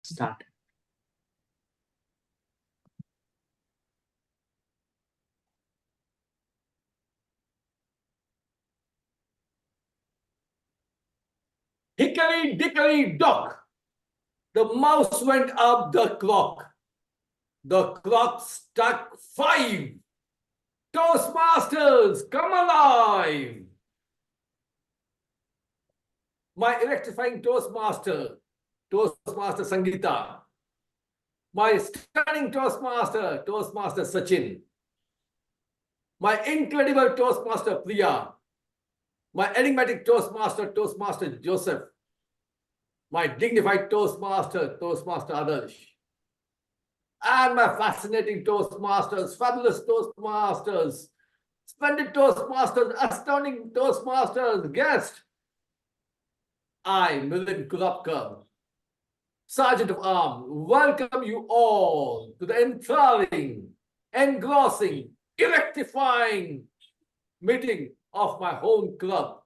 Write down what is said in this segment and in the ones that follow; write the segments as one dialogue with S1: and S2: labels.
S1: Start. Hickory dickory dock. The mouse went up the clock. The clock struck 5. Toastmasters, come alive! My electrifying Toastmaster, Toastmaster Sangeeta. My stunning Toastmaster, Toastmaster Sachin. My incredible Toastmaster Priya. My enigmatic Toastmaster, Toastmaster Joseph. My dignified Toastmaster, Toastmaster Adarsh. And my fascinating Toastmasters, fabulous Toastmasters, splendid Toastmasters, astounding Toastmasters, guest. I, Milind Kulapkar, Sergeant of Arms, welcome you all to the enthralling, engrossing, electrifying meeting of my home club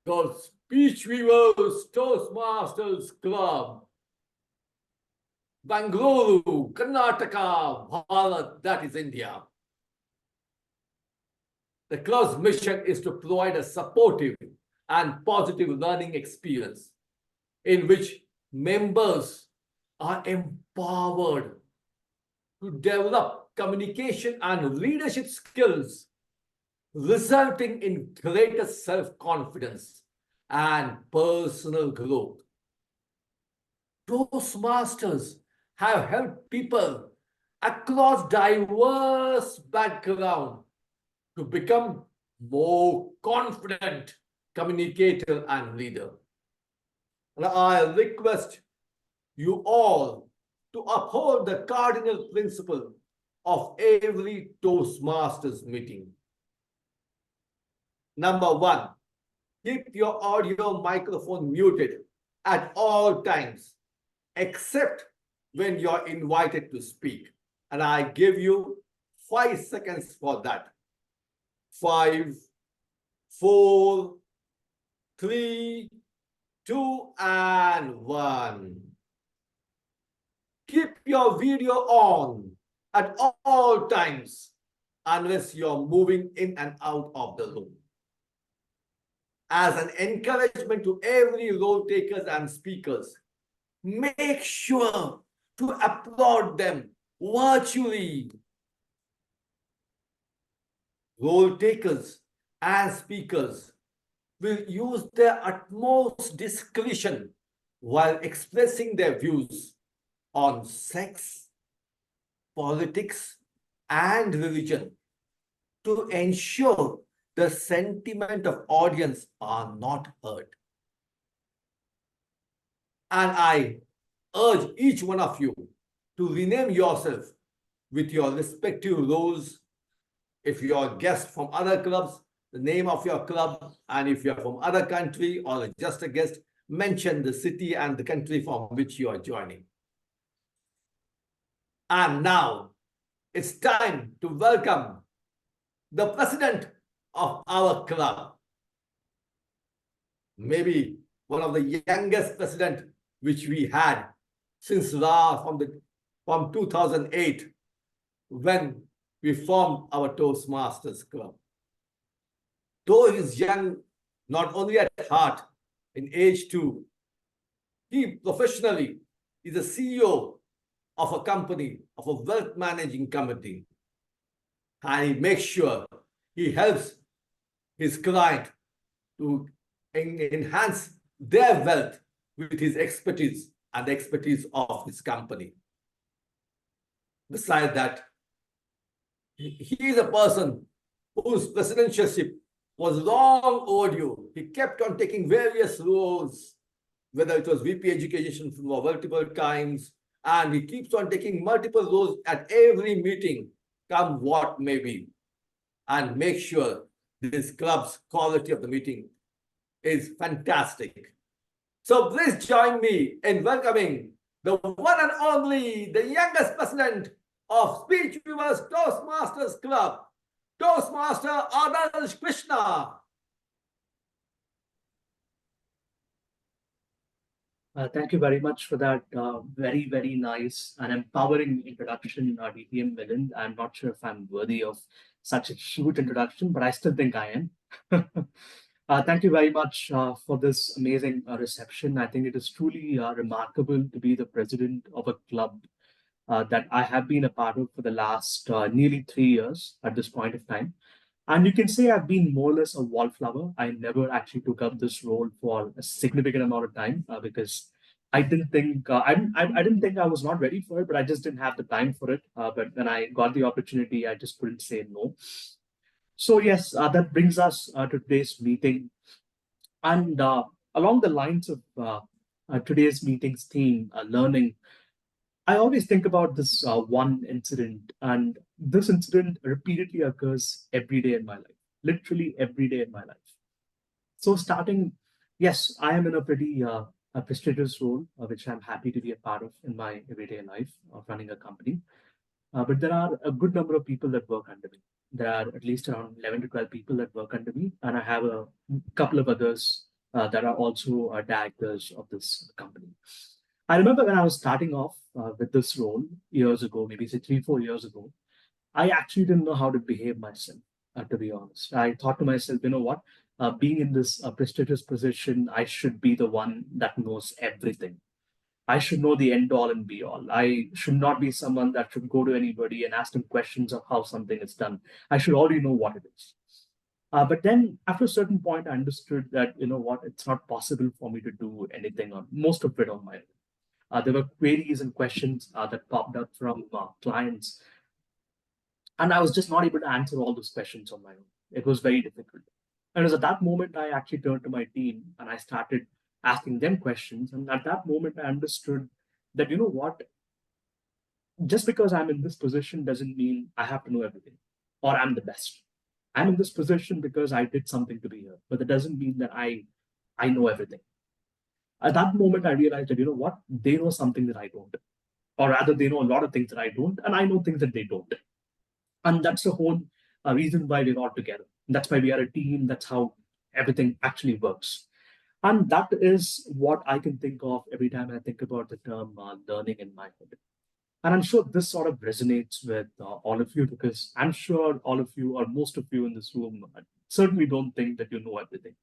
S1: called Speech Weavers Toastmasters Club. Bangalore, Karnataka, Bharat, that is India. The club's mission is to provide a supportive and positive learning experience in which members are empowered to develop communication and leadership skills, resulting in greater self-confidence and personal growth. Toastmasters have helped people across diverse backgrounds to become more confident communicator and leader. And I request you all to uphold the cardinal principle of every Toastmasters meeting. Number 1, keep your audio microphone muted at all times, except when you're invited to speak. And I give you 5 seconds for that. 5, 4, 3, 2, and 1. Keep your video on at all times unless you're moving in and out of the room. As an encouragement to every role takers and speakers, make sure to applaud them virtually. Role takers and speakers will use their utmost discretion while expressing their views on sex, politics, and religion to ensure the sentiment of audience are not hurt. And I urge each one of you to rename yourself with your respective roles. If you're a guest from other clubs, the name of your club, and if you're from other country or just a guest, mention the city and the country from which you are joining. And now it's time to welcome the president of our club, maybe one of the youngest president which we had since from 2008, when we formed our Toastmasters Club. Though he is young, not only at heart, in age too, he professionally is a CEO of a company, of a wealth managing company. And he makes sure he helps his client to enhance their wealth with his expertise and the expertise of his company. Besides that, he is a person whose presidentship was long overdue. He kept on taking various roles, whether it was VP Education for multiple times, and he keeps on taking multiple roles at every meeting, come what may be, and make sure this club's quality of the meeting is fantastic. So please join me in welcoming the one and only, the youngest president of Speech Weavers Toastmasters Club, Toastmaster Adarsh Krishna.
S2: Thank you very much for that very, very nice and empowering introduction, DTM Milind. I'm not sure if I'm worthy of such a huge introduction, but I still think I am. Thank you very much for this amazing reception. I think it is truly remarkable to be the president of a club that I have been a part of for the last nearly 3 years at this point of time. And you can say I've been more or less a wallflower. I never actually took up this role for a significant amount of time because I didn't think I didn't think I was not ready for it, but I just didn't have the time for it. But when I got the opportunity, I just couldn't say no. So yes, that brings us to today's meeting, and along the lines of today's meeting's theme, learning. I always think about this one incident, and this incident repeatedly occurs every day in my life, literally every day in my life. So, starting, yes, I am in a pretty a prestigious role, which I'm happy to be a part of in my everyday life of running a company. But there are a good number of people that work under me. There are at least around 11 to 12 people that work under me, and I have a couple of others that are also directors of this company. I remember when I was starting off with this role years ago, maybe say 3, 4 years ago, I actually didn't know how to behave myself, to be honest. I thought to myself, you know what? Being in this prestigious position, I should be the one that knows everything. I should know the end all and be all. I should not be someone that should go to anybody and ask them questions of how something is done. I should already know what it is. But then after a certain point, I understood that, you know what, it's not possible for me to do anything on most of it on my own. There were queries and questions that popped up from clients, and I was just not able to answer all those questions on my own. It was very difficult. And it was at that moment I actually turned to my team and I started asking them questions. And at that moment, I understood that, you know what, just because I'm in this position doesn't mean I have to know everything or I'm the best. I'm in this position because I did something to be here, but that doesn't mean that I know everything. At that moment, I realized that, you know what, they know something that I don't, or rather, they know a lot of things that I don't, and I know things that they don't. And that's the whole reason why we're all together. That's why we are a team. That's how everything actually works. And that is what I can think of every time I think about the term learning in my head. And I'm sure this sort of resonates with all of you because I'm sure all of you or most of you in this room certainly don't think that you know everything.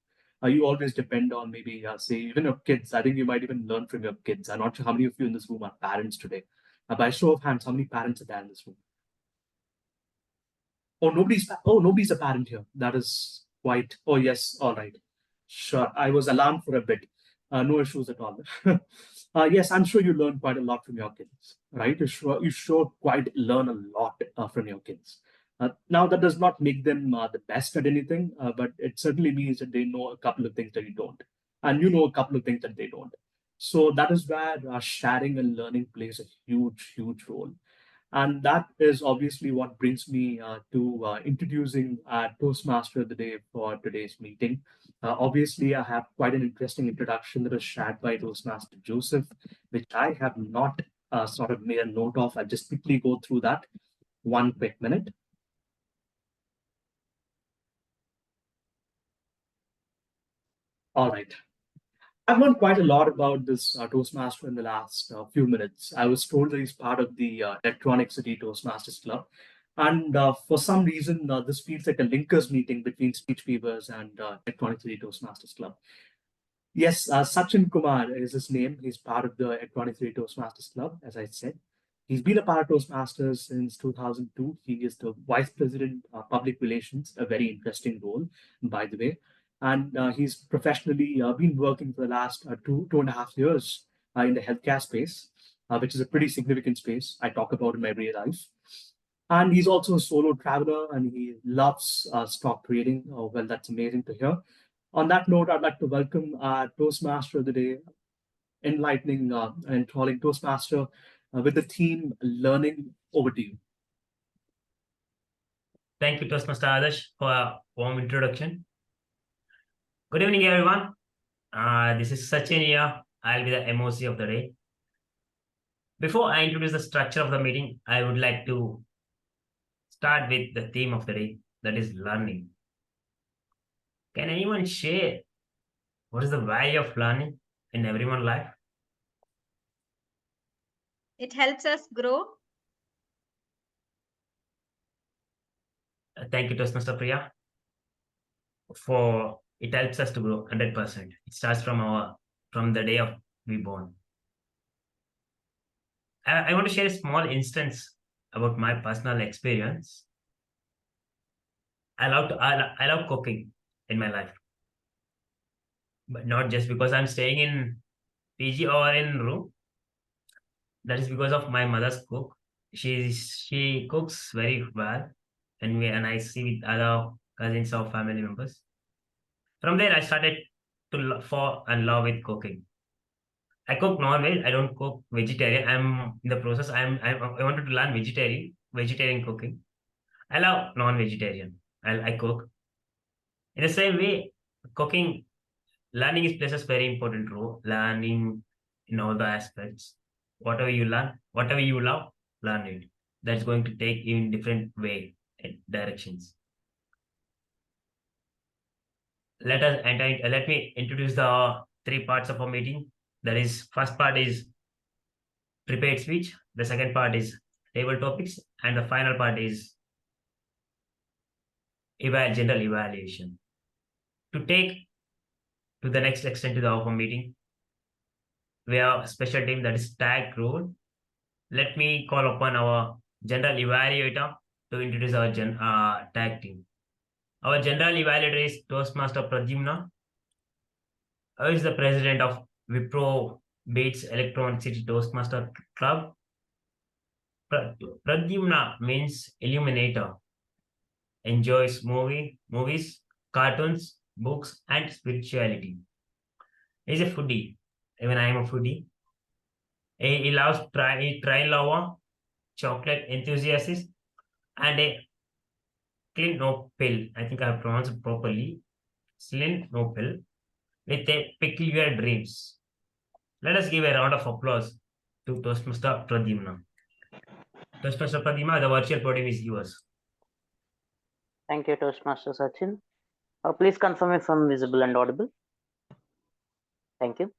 S2: You always depend on maybe, say, even your kids. I think you might even learn from your kids. I'm not sure how many of you in this room are parents today. By show of hands, how many parents are there in this room? Nobody's a parent here. That is quite. Oh yes, all right, sure. I was alarmed for a bit. No issues at all. Yes, I'm sure you learn quite a lot from your kids, right? You sure quite learn a lot from your kids. Now that does not make them the best at anything, but it certainly means that they know a couple of things that you don't, and you know a couple of things that they don't. So that is where sharing and learning plays a huge, huge role. And that is obviously what brings me to introducing Toastmaster of the Day for today's meeting. Obviously, I have quite an interesting introduction that was shared by Toastmaster Joseph, which I have not sort of made a note of. I'll just quickly go through that 1 quick minute. All right. I've learned quite a lot about this Toastmaster in the last few minutes. I was told that he's part of the Electronic City Toastmasters Club. And for some reason, this feels like a linkers meeting between Speech Weavers and Electronic City Toastmasters Club. Yes, Sachin Kumar is his name. He's part of the Electronic City Toastmasters Club, as I said. He's been a part of Toastmasters since 2002. He is the Vice President Public Relations, a very interesting role, by the way. And he's professionally been working for the last 2.5 years in the healthcare space, which is a pretty significant space I talk about in my everyday life. And he's also a solo traveler and he loves stock trading. Oh, well, that's amazing to hear. On that note, I'd like to welcome our Toastmaster of the day, enlightening and enthralling Toastmaster with the theme Learning. Over to you.
S3: Thank you, Toastmaster Adarsh, for a warm introduction. Good evening, everyone. This is Sachin here. I'll be the MOC of the day. Before I introduce the structure of the meeting, I would like to start with the theme of the day, that is learning. Can anyone share what is the value of learning in everyone's life?
S4: It helps us grow.
S3: Thank you, Toastmaster Priya. For it helps us to grow 100%. It starts from the day of we born. I want to share a small instance about my personal experience. I love cooking in my life, but not just because I'm staying in PG or in room. That is because of my mother's cook. She cooks very well, and I see with other cousins or family members. From there, I started to fall in love with cooking. I cook non-veg. I don't cook vegetarian. I'm in the process. I wanted to learn vegetarian cooking. I love non-vegetarian. I cook. In the same way, cooking, learning is plays a very important role. Learning in all the aspects. Whatever you learn, whatever you love, learn it. That's going to take you in different way and directions. Let me introduce the 3 parts of our meeting. That is, first part is prepared speech. The second part is table topics, and the final part is general evaluation. To take to the next extent to the our meeting, we have a special team that is tag role. Let me call upon our general evaluator to introduce our tag team. Our general evaluator is Toastmaster Pradyumna, who is the president of Wipro Bates Electron City Toastmaster Club. Pradyumna means illuminator, enjoys movies, cartoons, books, and spirituality. He's a foodie. Even I am a foodie. He loves train lover, chocolate enthusiast, and a clean no pill. I think I have pronounced it properly. Slim no pill with a peculiar dreams. Let us give a round of applause to Toastmaster Pradyumna. Toastmaster Pradyumna, the virtual podium is yours.
S5: Thank you, Toastmaster Sachin. Please confirm if I'm visible and audible. Thank you.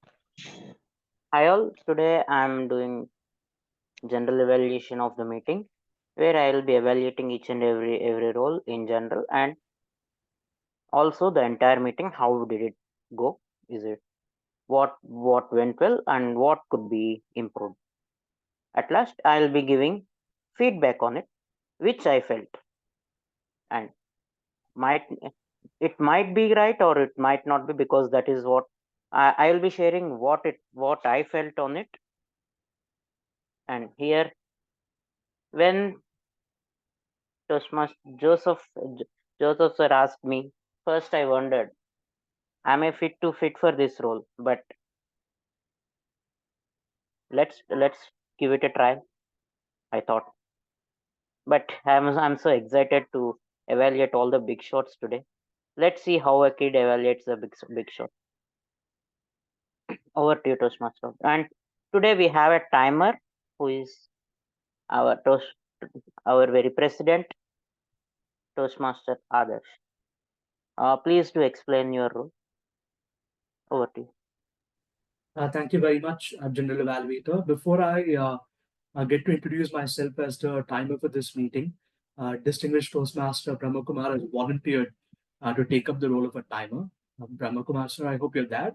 S5: Hi all, today I'm doing general evaluation of the meeting, where I will be evaluating each and every role in general, and also the entire meeting. How did it go? Is it what went well and what could be improved? At last, I'll be giving feedback on it, which I felt, and it might be right or it might not be, because that is what I will be sharing what I felt on it. And here, when Toastmaster Joseph sir asked me, first I wondered, am I fit for this role? But let's give it a try, I thought. But I'm so excited to evaluate all the big shots today. Let's see how a kid evaluates the big shot. Over to you, Toastmaster. And today we have a timer who is our very president, Toastmaster Adarsh. Please do explain your role. Over to you.
S2: Thank you very much, General Evaluator. Before I get to introduce myself as the timer for this meeting, distinguished Toastmaster Brahma Kumar has volunteered to take up the role of a timer. Brahma Kumar, sir, I hope you're there.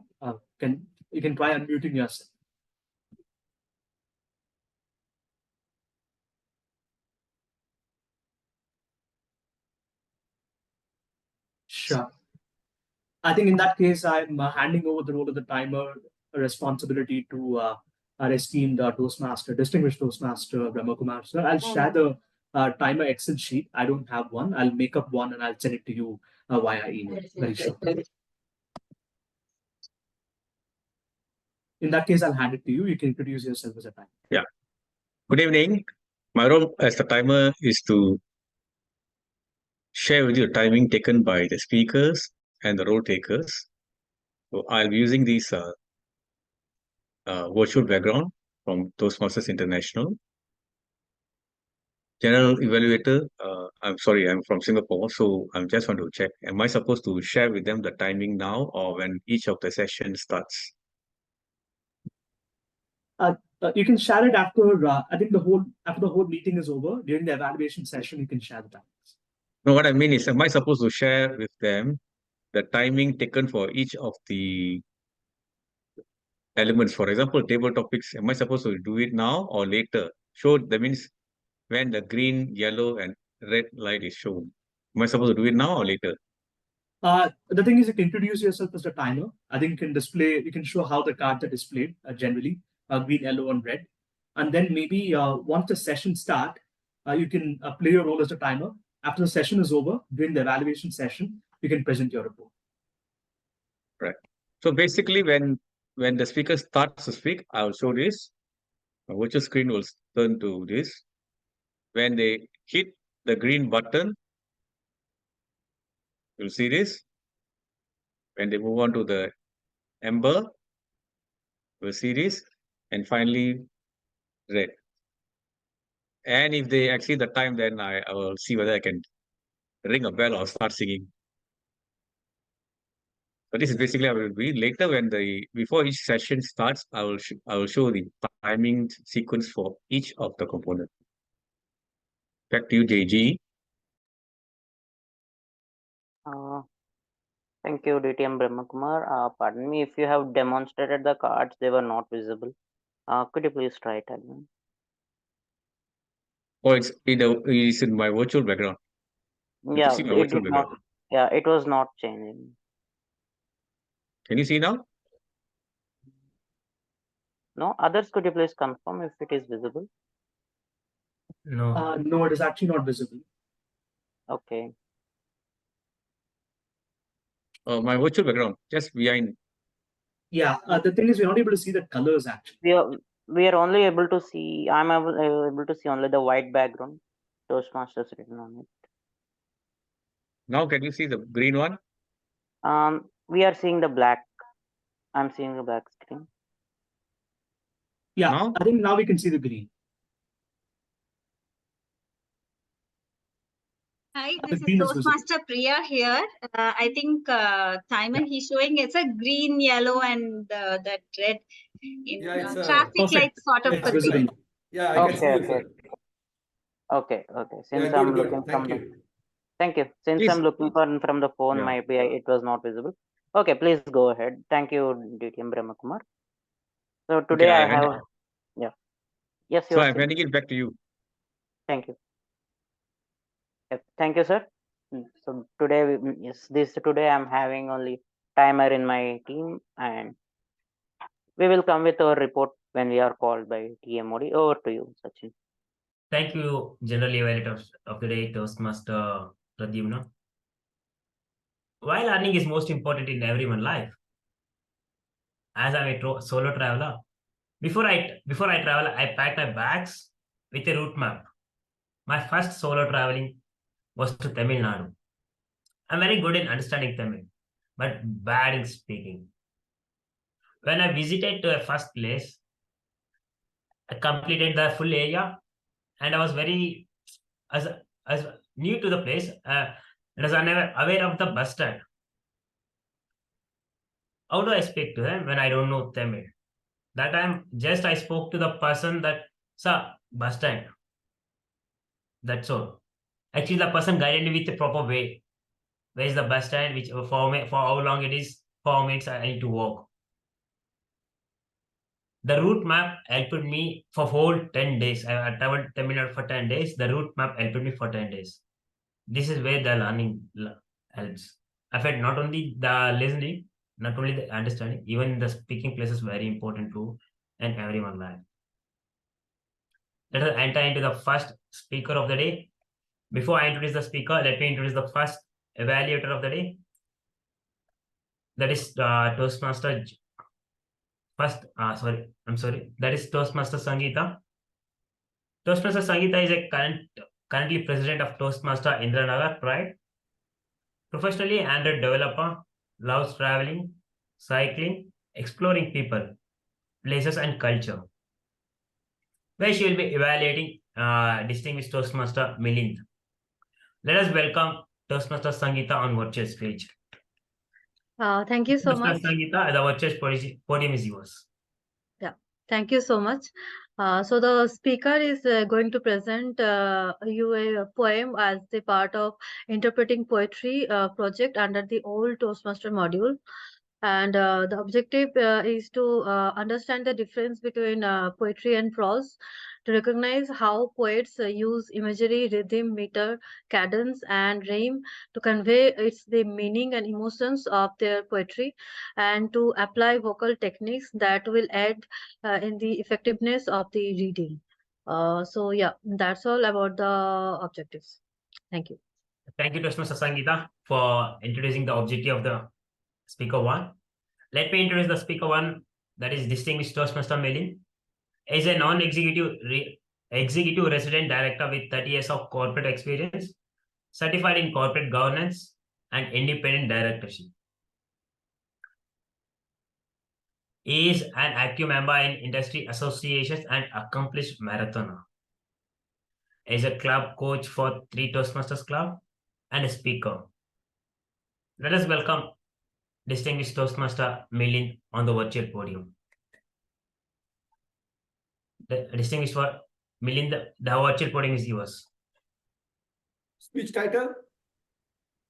S2: You can try unmuting yourself. Sure. I think in that case, I'm handing over the role of the timer responsibility to our esteemed Toastmaster, distinguished Toastmaster Brahma Kumar, sir. I'll share the timer Excel sheet. I don't have one. I'll make up one and I'll send it to you via email very shortly. In that case, I'll hand it to you. You can introduce yourself as a timer.
S6: Yeah. Good evening. My role as the timer is to share with you the timing taken by the speakers and the role takers. So I'll be using these virtual background from Toastmasters International. General evaluator, I'm from Singapore, so I just want to check, am I supposed to share with them the timing now or when each of the sessions starts?
S2: You can share it after, I think after the whole meeting is over, during the evaluation session, you can share the timings.
S6: No, what I mean is, am I supposed to share with them the timing taken for each of the elements? For example, table topics, am I supposed to do it now or later? That means when the green, yellow, and red light is shown. Am I supposed to do it now or later?
S2: The thing is, you can introduce yourself as the timer. I think you can show how the cards are displayed generally, green, yellow, and red. And then maybe once the session start, you can play your role as the timer. After the session is over, during the evaluation session, you can present your report.
S6: Right. So basically, when the speaker starts to speak, I will show this. My virtual screen will turn to this. When they hit the green button, you'll see this. When they move on to the amber, we'll see this. And finally, red. And if they exceed the time, then I will see whether I can ring a bell or start singing. So this is basically how it will be. Later, before each session starts, I will show the timing sequence for each of the components. Back to you, JG.
S5: Thank you, DTM Brahmakumar. Pardon me, if you have demonstrated the cards, they were not visible. Could you please try it again?
S6: Oh, it's in my virtual background.
S5: Yeah,
S6: see my
S5: it
S6: virtual
S5: did not.
S6: background.
S5: Yeah, it was not changing.
S6: Can you see now?
S5: No, others, could you please confirm if it is visible?
S3: No.
S2: No, it is actually not visible.
S5: Okay.
S6: My virtual background, just behind.
S2: Yeah, the thing is, we're not able to see the colors actually.
S5: We are only able to see. I'm able to see only the white background. Toastmasters written on it.
S6: Now, can you see the green one?
S5: We are seeing the black. I'm seeing the black screen.
S2: Yeah,
S6: Now?
S2: I think now we can see the green.
S4: Hi,
S2: The
S4: this is
S2: green is visible.
S4: Toastmaster Priya here. I think timer he's showing it's a green, yellow, and that red in
S1: Yeah, it's a-
S4: traffic
S2: Perfect.
S4: light sort of
S2: It's
S4: a
S2: visible.
S4: thing.
S1: Yeah, I can see you,
S5: Okay.
S1: sir.
S5: Okay. Since
S1: Yeah,
S5: I'm
S1: good,
S5: looking
S1: good.
S5: from
S1: Thank
S5: the.
S1: you.
S5: Thank you. Since
S6: Please.
S5: I'm looking from the phone,
S6: Yeah.
S5: maybe it was not visible. Okay, please go ahead. Thank you, DTM Brahmakumar. So today I have. Yeah. Yes, you
S6: So
S5: are
S6: I'm
S5: saying?
S6: handing it back to you.
S5: Thank you. Yep, thank you, sir. So today, today I'm having only timer in my team, and we will come with our report when we are called by TMOD. Over to you, Sachin.
S3: Thank you, General Evaluator of the Day, Toastmaster Pradyumna. Why learning is most important in everyone's life? As I'm a solo traveler, before I travel, I pack my bags with a route map. My first solo traveling was to Tamil Nadu. I'm very good in understanding Tamil, but bad in speaking. When I visited to a first place, I completed the full area, and I was very as new to the place, and as unaware of the bus stand. How do I speak to them when I don't know Tamil? That time, just I spoke to the person that, sir, bus stand. That's all. Actually, the person guided me with the proper way. Where is the bus stand? Which for how long it is? 4 minutes I need to walk. The route map helped me for whole 10 days. I traveled Tamil Nadu for 10 days. The route map helped me for 10 days. This is where the learning helps. I felt not only the listening, not only the understanding, even the speaking place is very important too, and everyone life. Let us enter into the first speaker of the day. Before I introduce the speaker, let me introduce the first evaluator of the day. That is Toastmaster. That is Toastmaster Sangeeta. Toastmaster Sangeeta is currently president of Toastmaster Indranagar Pride. Professionally Android developer, loves traveling, cycling, exploring people, places, and culture. Where she will be evaluating distinguished Toastmaster Milind. Let us welcome Toastmaster Sangeeta on virtual stage.
S7: Thank you so much.
S3: Toastmaster Sangeeta, the virtual podium is yours.
S7: Yeah. Thank you so much. So the speaker is going to present you a poem as the part of interpreting poetry project under the old Toastmaster module. And the objective is to understand the difference between poetry and prose, to recognize how poets use imagery, rhythm, meter, cadence, and rhyme to convey the meaning and emotions of their poetry, and to apply vocal techniques that will add in the effectiveness of the reading. So yeah, that's all about the objectives. Thank you.
S3: Thank you, Toastmaster Sangeeta, for introducing the objective of the speaker one. Let me introduce the speaker one, that is Distinguished Toastmaster Milind. He is a executive resident director with 30 years of corporate experience, certified in corporate governance and independent directorship. He is an active member in industry associations and accomplished marathoner. He is a club coach for 3 Toastmasters Club and a speaker. Let us welcome Distinguished Toastmaster Milind on the virtual podium. The distinguished Milind, the virtual podium is yours.
S1: Speech title?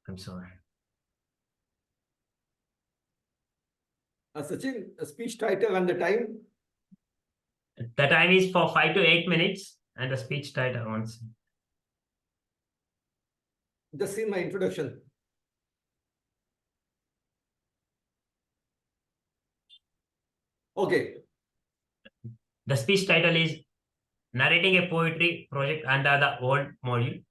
S3: I'm sorry.
S1: Sachin, a speech title and the time?
S3: The time is for 5 to 8 minutes and the speech title once.
S1: Just see my introduction. Okay.
S3: The speech title is Narrating a Poetry Project under the Old Module.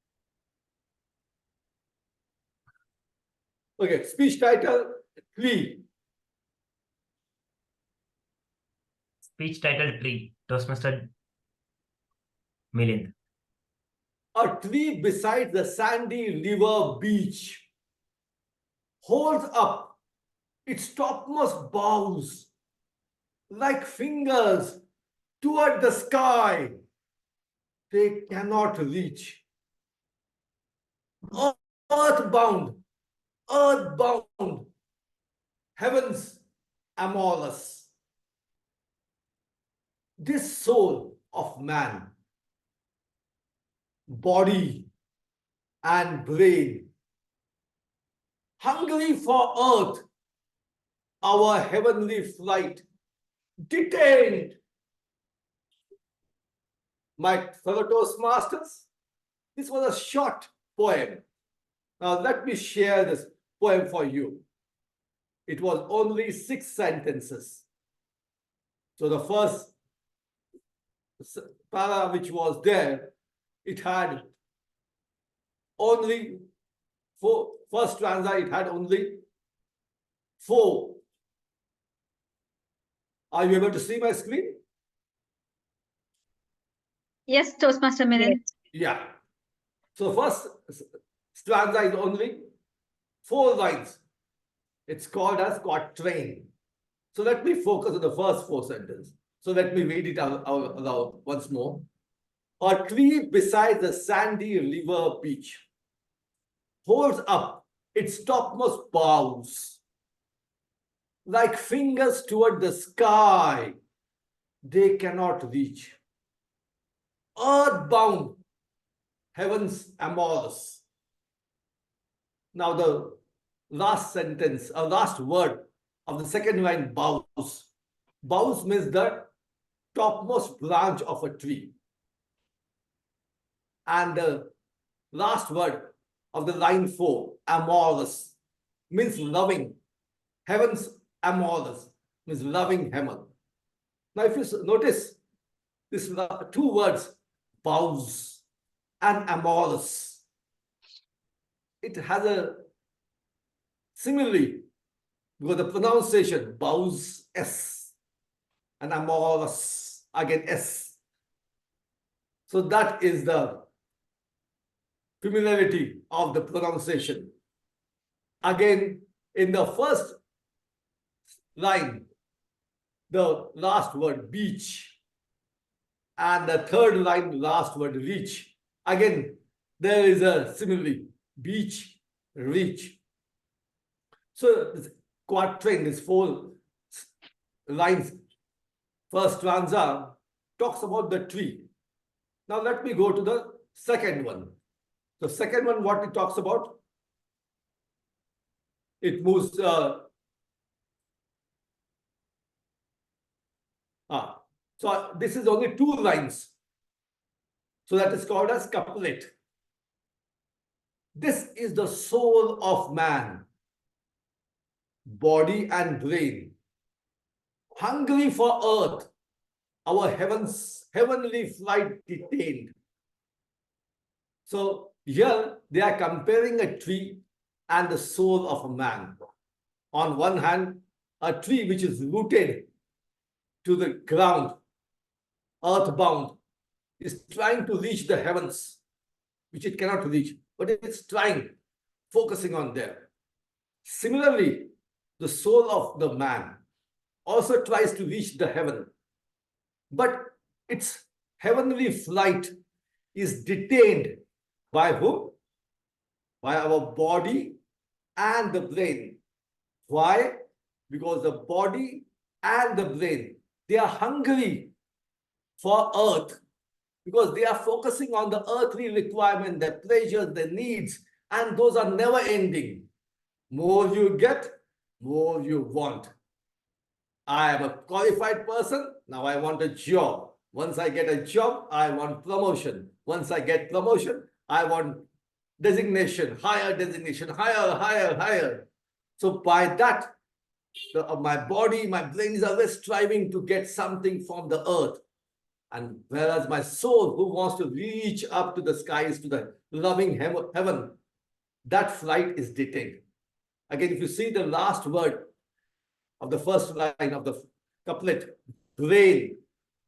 S1: Okay, speech title, Tree.
S3: Speech title Tree, Toastmaster Milind.
S1: A tree beside the sandy river beach holds up its topmost boughs like fingers toward the sky they cannot reach. Earthbound, heaven's amorous. This soul of man, body and brain, hungry for earth, our heavenly flight, detained. My fellow Toastmasters, this was a short poem. Now let me share this poem for you. It was only 6 sentences. So the first para which was there, it had only 4, first stanza, it had only 4. Are you able to see my screen?
S4: Yes, Toastmaster Milind.
S1: Yeah. So first stanza is only 4 lines. It's called as quatrain. So let me focus on the first 4 sentences. So let me read it out loud once more. A tree beside the sandy river beach holds up its topmost boughs like fingers toward the sky they cannot reach. Earthbound, heaven's amorous. Now the last sentence, last word of the second line, boughs. Boughs means the topmost branch of a tree. And the last word of the line 4, amorous, means loving. Heaven's amorous means loving heaven. Now if you notice these 2 words, boughs and amorous, it has a simile because the pronunciation, boughs, S, and amorous, again S. So that is the familiarity of the pronunciation. Again, in the first line, the last word, beach, and the third line, last word, reach. Again, there is a simile, beach, reach. So this quatrain, these 4 lines, first stanza talks about the tree. Now let me go to the second one. The second one, what it talks about? It moves. So this is only 2 lines. So that is called as couplet. This is the soul of man, body and brain, hungry for earth, our heavenly flight detained. So here they are comparing a tree and the soul of a man. On one hand, a tree which is rooted to the ground, earthbound, is trying to reach the heavens, which it cannot reach, but it's trying, focusing on there. Similarly, the soul of the man also tries to reach the heaven, but its heavenly flight is detained by whom? By our body and the brain. Why? Because the body and the brain, they are hungry for earth, because they are focusing on the earthly requirement, their pleasures, their needs, and those are never ending. More you get, more you want. I am a qualified person, now I want a job. Once I get a job, I want promotion. Once I get promotion, I want designation, higher designation, higher. So by that, my body, my brain is always striving to get something from the earth. And whereas my soul, who wants to reach up to the skies, to the loving heaven, that flight is detained. Again, if you see the last word of the first line of the couplet, brain,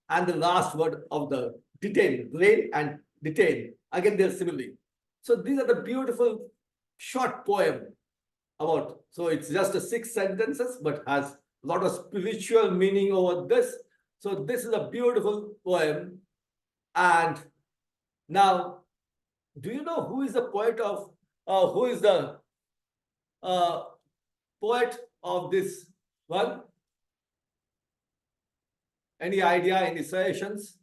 S1: and the last word of the detained, brain and detained, again they're similarly. So these are the beautiful short poem about, so it's just a 6 sentences, but has a lot of spiritual meaning over this. So this is a beautiful poem. And now, do you know who is the poet of, who is the poet of this one? Any idea, any suggestions?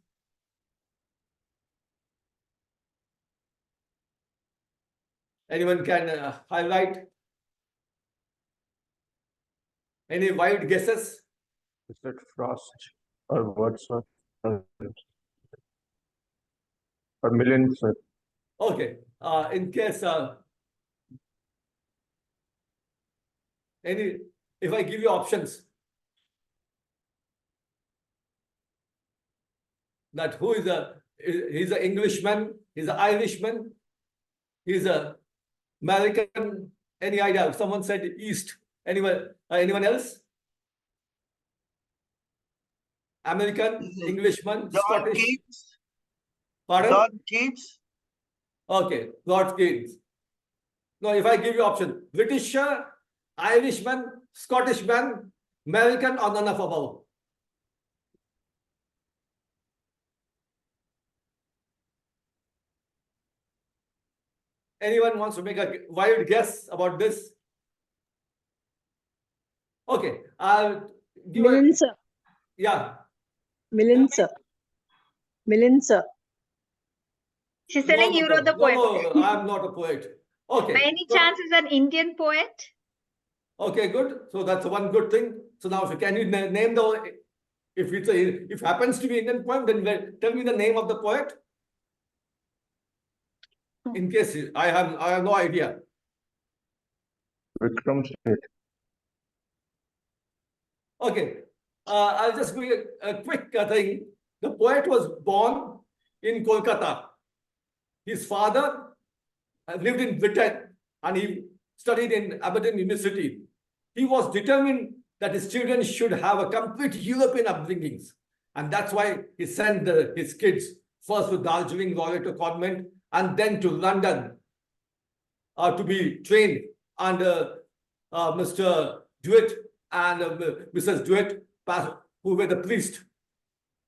S1: Anyone can highlight? Any wild guesses?
S8: Is it Frost or Wordsworth or Millions?
S1: Okay, in case if I give you options, that who is he's an Englishman, he's an Irishman, he's a American, any idea? Someone said East. Anyone else? American, Englishman, Scottish.
S9: Keats.
S1: Pardon?
S9: John Keats.
S1: Okay, Lord Keats. No, if I give you option, Britisher, Irishman, Scottishman, American, or none of above? Anyone wants to make a wild guess about this? Okay, I'll give
S10: Millen, sir.
S1: yeah.
S10: Millen, sir. Millen, sir.
S4: She's telling you wrote the poem.
S1: No, I'm not a poet. Okay.
S4: By any
S1: so-
S4: chance is an Indian poet?
S1: Okay, good. So that's one good thing. So now, can you name the, if happens to be Indian poem, then tell me the name of the poet. In case I have no idea.
S8: Vikram Seth.
S1: Okay, I'll just give you a quick thing. The poet was born in Kolkata. His father lived in Britain and he studied in Aberdeen University. He was determined that his children should have a complete European upbringings. And that's why he sent his kids first to Darjeeling Loreto Convent and then to London to be trained under Mr. Dewitt and Mrs. Dewitt, who were the priest.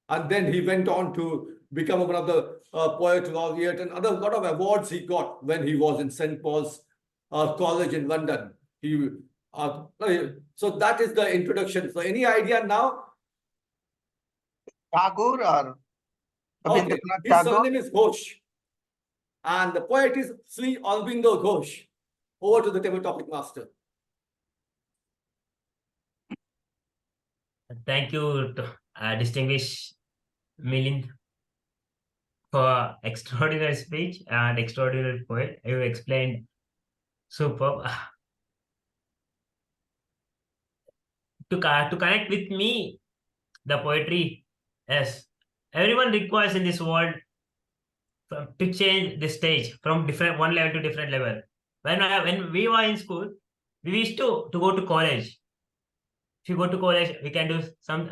S1: And then he went on to become one of the poet laureate and a lot of awards he got when he was in St. Paul's College in London. So that is the introduction. So any idea now?
S8: Tagore or
S1: Okay,
S8: Rabindranath
S1: his
S8: Tagore?
S1: surname is Ghosh. And the poet is Sri Aurobindo Ghosh. Over to the table topic master.
S3: Thank you, distinguished Milind, for extraordinary speech and extraordinary poet. You explained superb. To connect with me, the poetry, yes, everyone requires in this world to change the stage from different one level to different level. When we were in school, we used to go to college. If you go to college, we can do some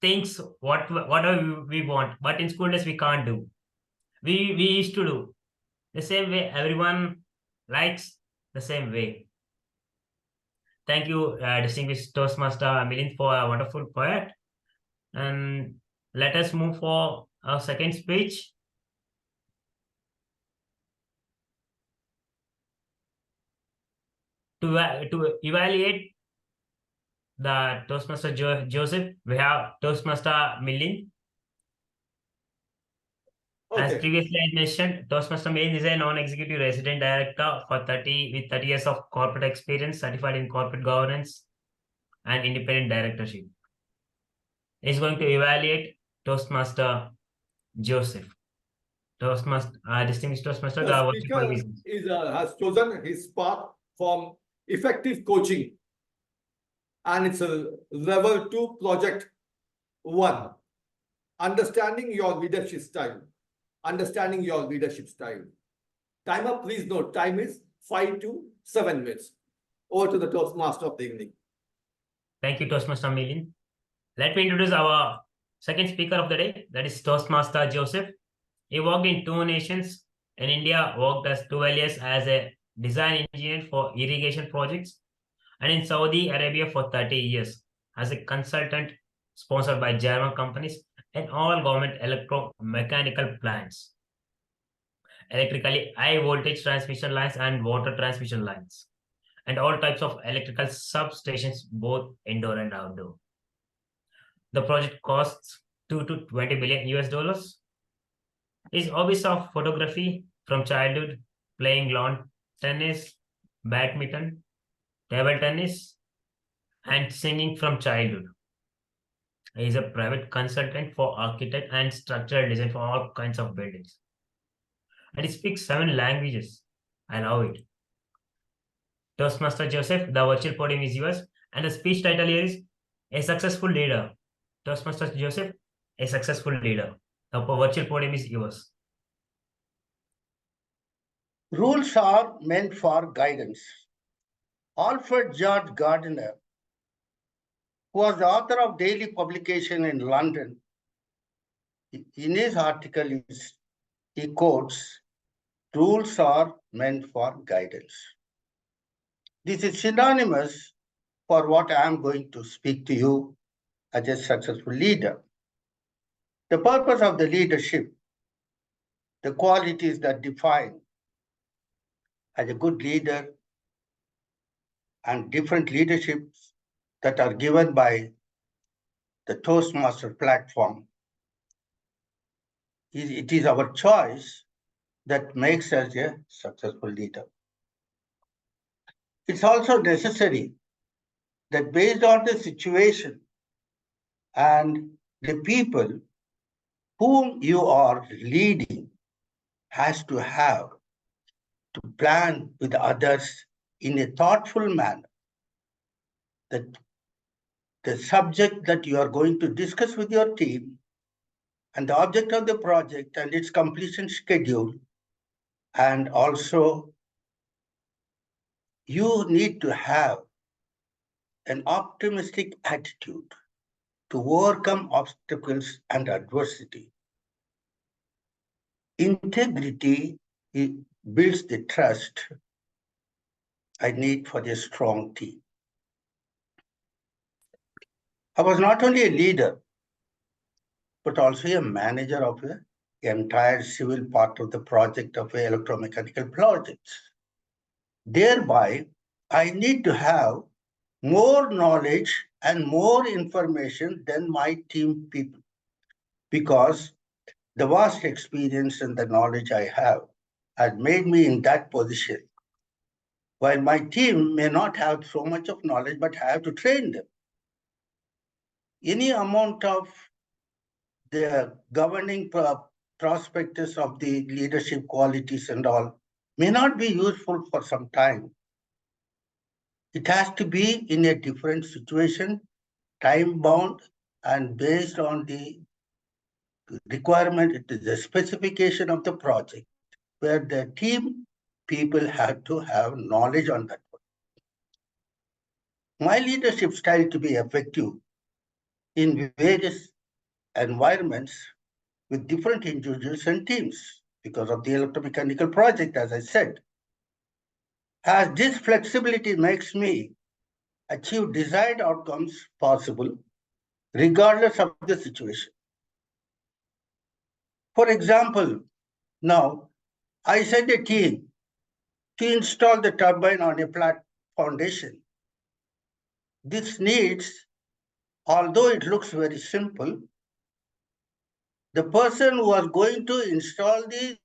S3: things whatever we want, but in school days we can't do. We used to do the same way. Everyone likes the same way. Thank you, distinguished Toastmaster Milind, for a wonderful poet. And let us move for our second speech. To evaluate the Toastmaster Joseph, we have Toastmaster Milind. As
S1: Okay,
S3: previously I mentioned, Toastmaster Milind is a non-executive resident director with 30 years of corporate experience, certified in corporate governance and independent directorship. He's going to evaluate Toastmaster Joseph. Toastmaster, distinguished Toastmaster,
S1: the
S3: what
S1: speaker has chosen his path from effective coaching. And it's a level 2 project 1. Understanding your leadership style. Understanding your leadership style. Timer, please note, time is 5 to 7 minutes. Over to the Toastmaster of the evening.
S3: Thank you, Toastmaster Milind. Let me introduce our second speaker of the day, that is Toastmaster Joseph. He worked in 2 nations. In India, worked as 12 years as a design engineer for irrigation projects, and in Saudi Arabia for 30 years as a consultant sponsored by German companies and all government electromechanical plants, electrically high voltage transmission lines and water transmission lines, and all types of electrical substations, both indoor and outdoor. The project costs 2 to 20 billion US dollars. His hobbies of photography from childhood, playing lawn tennis, badminton, table tennis, and singing from childhood. He is a private consultant for architect and structural design for all kinds of buildings. And he speaks 7 languages. I love it. Toastmaster Joseph, the virtual podium is yours. And the speech title here is A Successful Leader. Toastmaster Joseph, a successful leader. The virtual podium is yours.
S9: Rules are meant for guidance. Alfred George Gardner, who was the author of daily publication in London, in his article, he quotes, "Rules are meant for guidance." This is synonymous for what I am going to speak to you as a successful leader. The purpose of the leadership, the qualities that define as a good leader, and different leaderships that are given by the Toastmaster platform. It is our choice that makes us a successful leader. It's also necessary that based on the situation and the people whom you are leading has to have to plan with others in a thoughtful manner, that the subject that you are going to discuss with your team and the object of the project and its completion schedule, and also you need to have an optimistic attitude to overcome obstacles and adversity. Integrity builds the trust I need for a strong team. I was not only a leader, but also a manager of the entire civil part of the project of electromechanical projects. Thereby, I need to have more knowledge and more information than my team people, because the vast experience and the knowledge I have had made me in that position. While my team may not have so much of knowledge, but I have to train them. Any amount of the governing prospectus of the leadership qualities and all may not be useful for some time. It has to be in a different situation, time bound, and based on the requirement, it is the specification of the project, where the team people have to have knowledge on that one. My leadership style to be effective in various environments with different individuals and teams because of the electromechanical project, as I said. As this flexibility makes me achieve desired outcomes possible, regardless of the situation. For example, now I send a team to install the turbine on a flat foundation. This needs, although it looks very simple, the person who was going to install the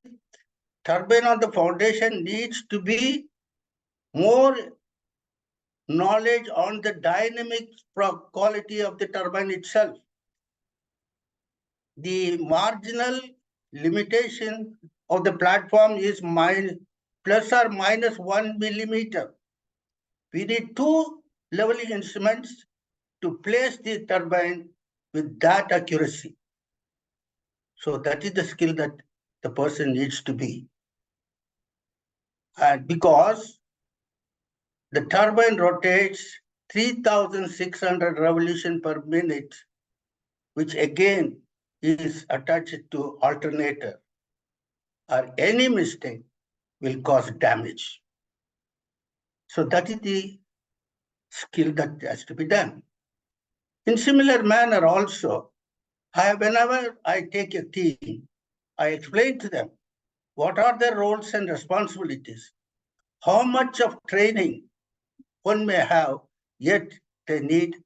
S9: turbine on the foundation needs to be more knowledge on the dynamic quality of the turbine itself. The marginal limitation of the platform is plus or minus 1 millimeter. We need 2 leveling instruments to place the turbine with that accuracy. So that is the skill that the person needs to be. And because the turbine rotates 3,600 revolutions per minute, which again is attached to alternator, or any mistake will cause damage. So that is the skill that has to be done. In similar manner also, whenever I take a team, I explain to them what are their roles and responsibilities, how much of training one may have, yet they need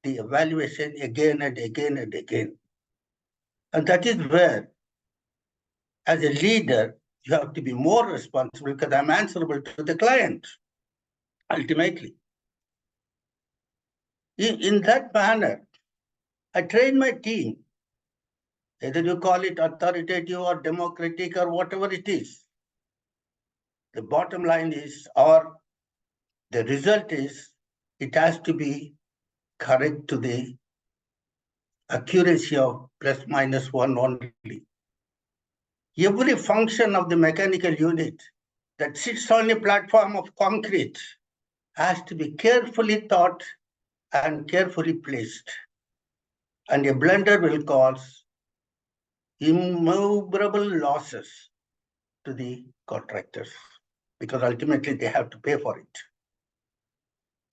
S9: the evaluation again and again and again. And that is where, as a leader, you have to be more responsible because I'm answerable to the client, ultimately. In that manner, I train my team, either you call it authoritative or democratic or whatever it is. The bottom line is, or the result is, it has to be correct to the accuracy of plus minus 1 only. Every function of the mechanical unit that sits on a platform of concrete has to be carefully thought and carefully placed. And a blunder will cause immeasurable losses to the contractors because ultimately they have to pay for it.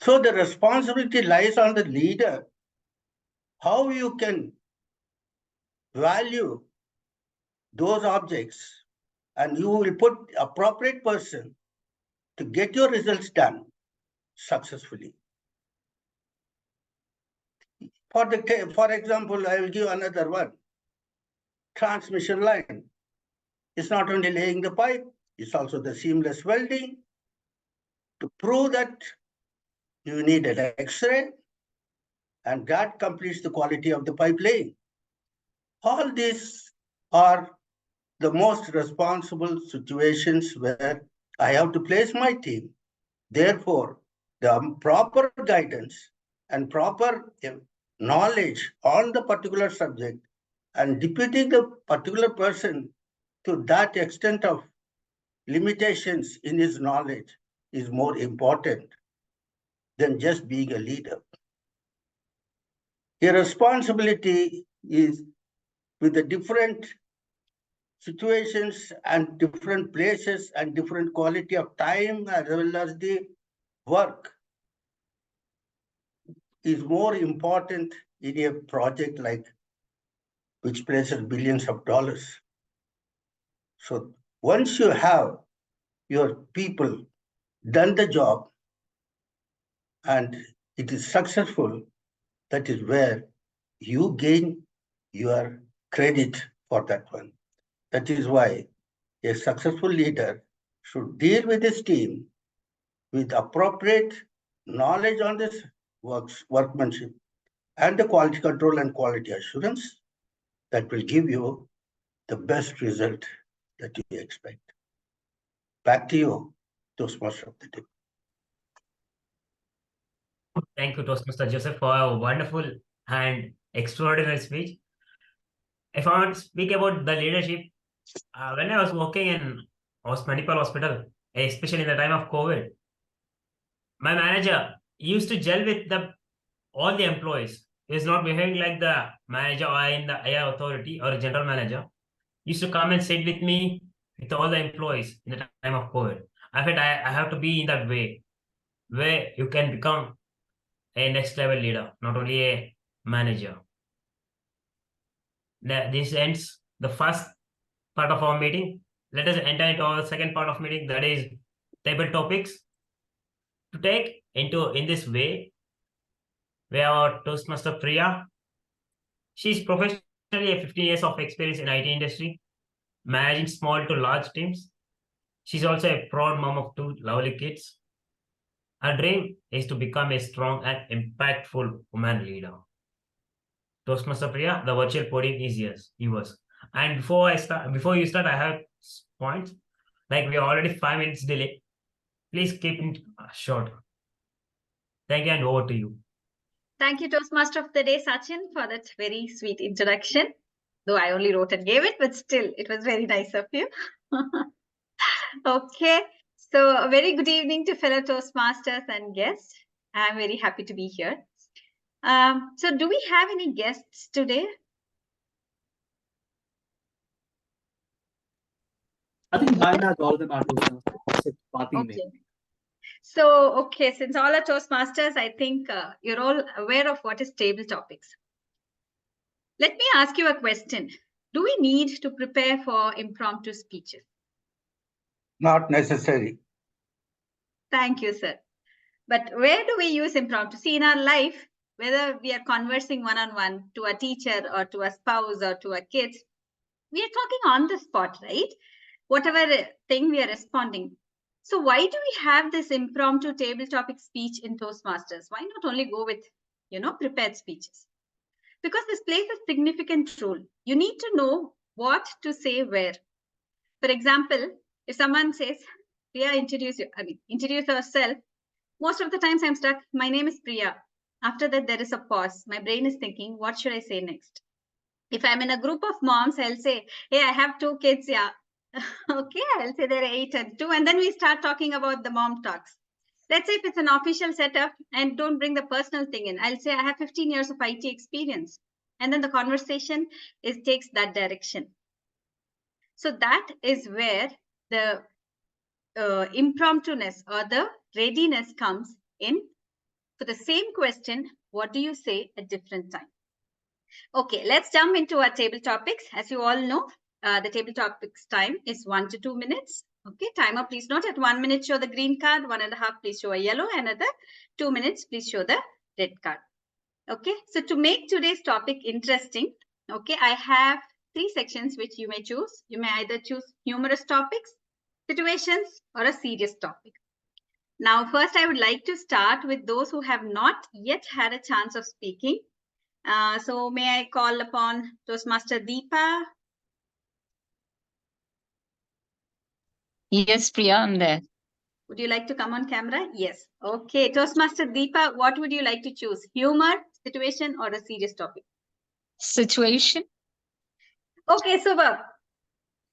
S9: So the responsibility lies on the leader, how you can value those objects, and you will put appropriate person to get your results done successfully. For example, I will give another one. Transmission line. It's not only laying the pipe, it's also the seamless welding. To prove that, you need an X-ray, and that completes the quality of the pipe laying. All these are the most responsible situations where I have to place my team. Therefore, the proper guidance and proper knowledge on the particular subject and deputing the particular person to that extent of limitations in his knowledge is more important than just being a leader. Your responsibility is with the different situations and different places and different quality of time as well as the work is more important in a project like which places billions of dollars. So once you have your people done the job and it is successful, that is where you gain your credit for that one. That is why a successful leader should deal with his team with appropriate knowledge on this workmanship and the quality control and quality assurance that will give you the best result that you expect. Back to you, Toastmaster of the day.
S3: Thank you, Toastmaster Joseph, for a wonderful and extraordinary speech. If I want to speak about the leadership, when I was working in medical hospital, especially in the time of COVID, my manager used to gel with all the employees. He was not behaving like the manager or in the higher authority or a general manager. He used to come and sit with me with all the employees in the time of COVID. I felt I have to be in that way, where you can become a next level leader, not only a manager. This ends the first part of our meeting. Let us enter into our second part of meeting, that is table topics. To take into in this way, we have our Toastmaster Priya. She's professionally a 15 years of experience in IT industry, managing small to large teams. She's also a proud mom of 2 lovely kids. Her dream is to become a strong and impactful woman leader. Toastmaster Priya, the virtual podium is yours. And before you start, I have points. Like we are already 5 minutes delay. Please keep it short. Thank you, and over to you.
S4: Thank you, Toastmaster of the Day, Sachin, for that very sweet introduction. Though I only wrote and gave it, but still, it was very nice of you. Okay, so a very good evening to fellow Toastmasters and guests. I'm very happy to be here. So do we have any guests today?
S2: I think by and large, all of them are Toastmasters, except Pati maybe.
S4: Okay. So, okay, since all are Toastmasters, I think you're all aware of what is table topics. Let me ask you a question. Do we need to prepare for impromptu speeches?
S9: Not necessary.
S4: Thank you, sir. But where do we use impromptu? See, in our life, whether we are conversing one-on-one to a teacher or to a spouse or to our kids, we are talking on the spot, right? Whatever thing we are responding. So why do we have this impromptu table topic speech in Toastmasters? Why not only go with, prepared speeches? Because this plays a significant role. You need to know what to say where. For example, if someone says, Priya, introduce yourself. Most of the times I'm stuck. My name is Priya. After that, there is a pause. My brain is thinking, what should I say next? If I'm in a group of moms, I'll say, hey, I have 2 kids. Yeah. Okay, I'll say they're 8 and 2. And then we start talking about the mom talks. Let's say if it's an official setup and don't bring the personal thing in, I'll say I have 15 years of IT experience. And then the conversation takes that direction. So that is where the impromptu-ness or the readiness comes in. For the same question, what do you say at different time? Okay, let's jump into our table topics. As you all know, the table topics time is 1 to 2 minutes. Okay, timer, please note at 1 minute, show the green card, 1.5, please show a yellow, another 2 minutes, please show the red card. Okay, so to make today's topic interesting, okay, I have 3 sections which you may choose. You may either choose humorous topics, situations, or a serious topic. Now, first, I would like to start with those who have not yet had a chance of speaking. So may I call upon Toastmaster Deepa?
S11: Yes, Priya, I'm there.
S4: Would you like to come on camera? Yes. Okay. Toastmaster Deepa, what would you like to choose? Humor, situation, or a serious topic?
S11: Situation.
S4: Okay, Subha.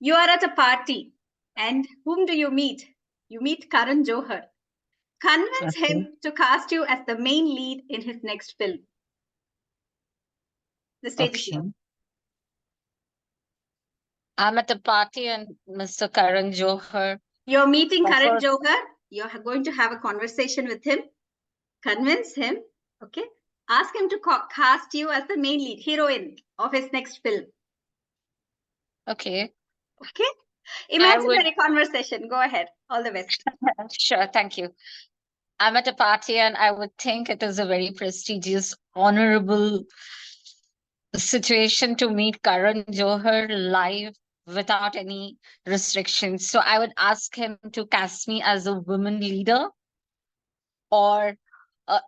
S4: You are at a party. And whom do you meet? You meet Karan Johar. Convince him to cast you as the main lead in his next film. The stage is yours.
S11: I'm at a party and Mr. Karan Johar.
S4: You're meeting Karan Johar. You're going to have a conversation with him. Convince him. Okay. Ask him to cast you as the main lead, heroine of his next film.
S11: Okay.
S4: Okay. Imaginary conversation. Go ahead. All the best.
S11: Sure. Thank you. I'm at a party and I would think it is a very prestigious, honorable situation to meet Karan Johar live without any restrictions. So I would ask him to cast me as a woman leader or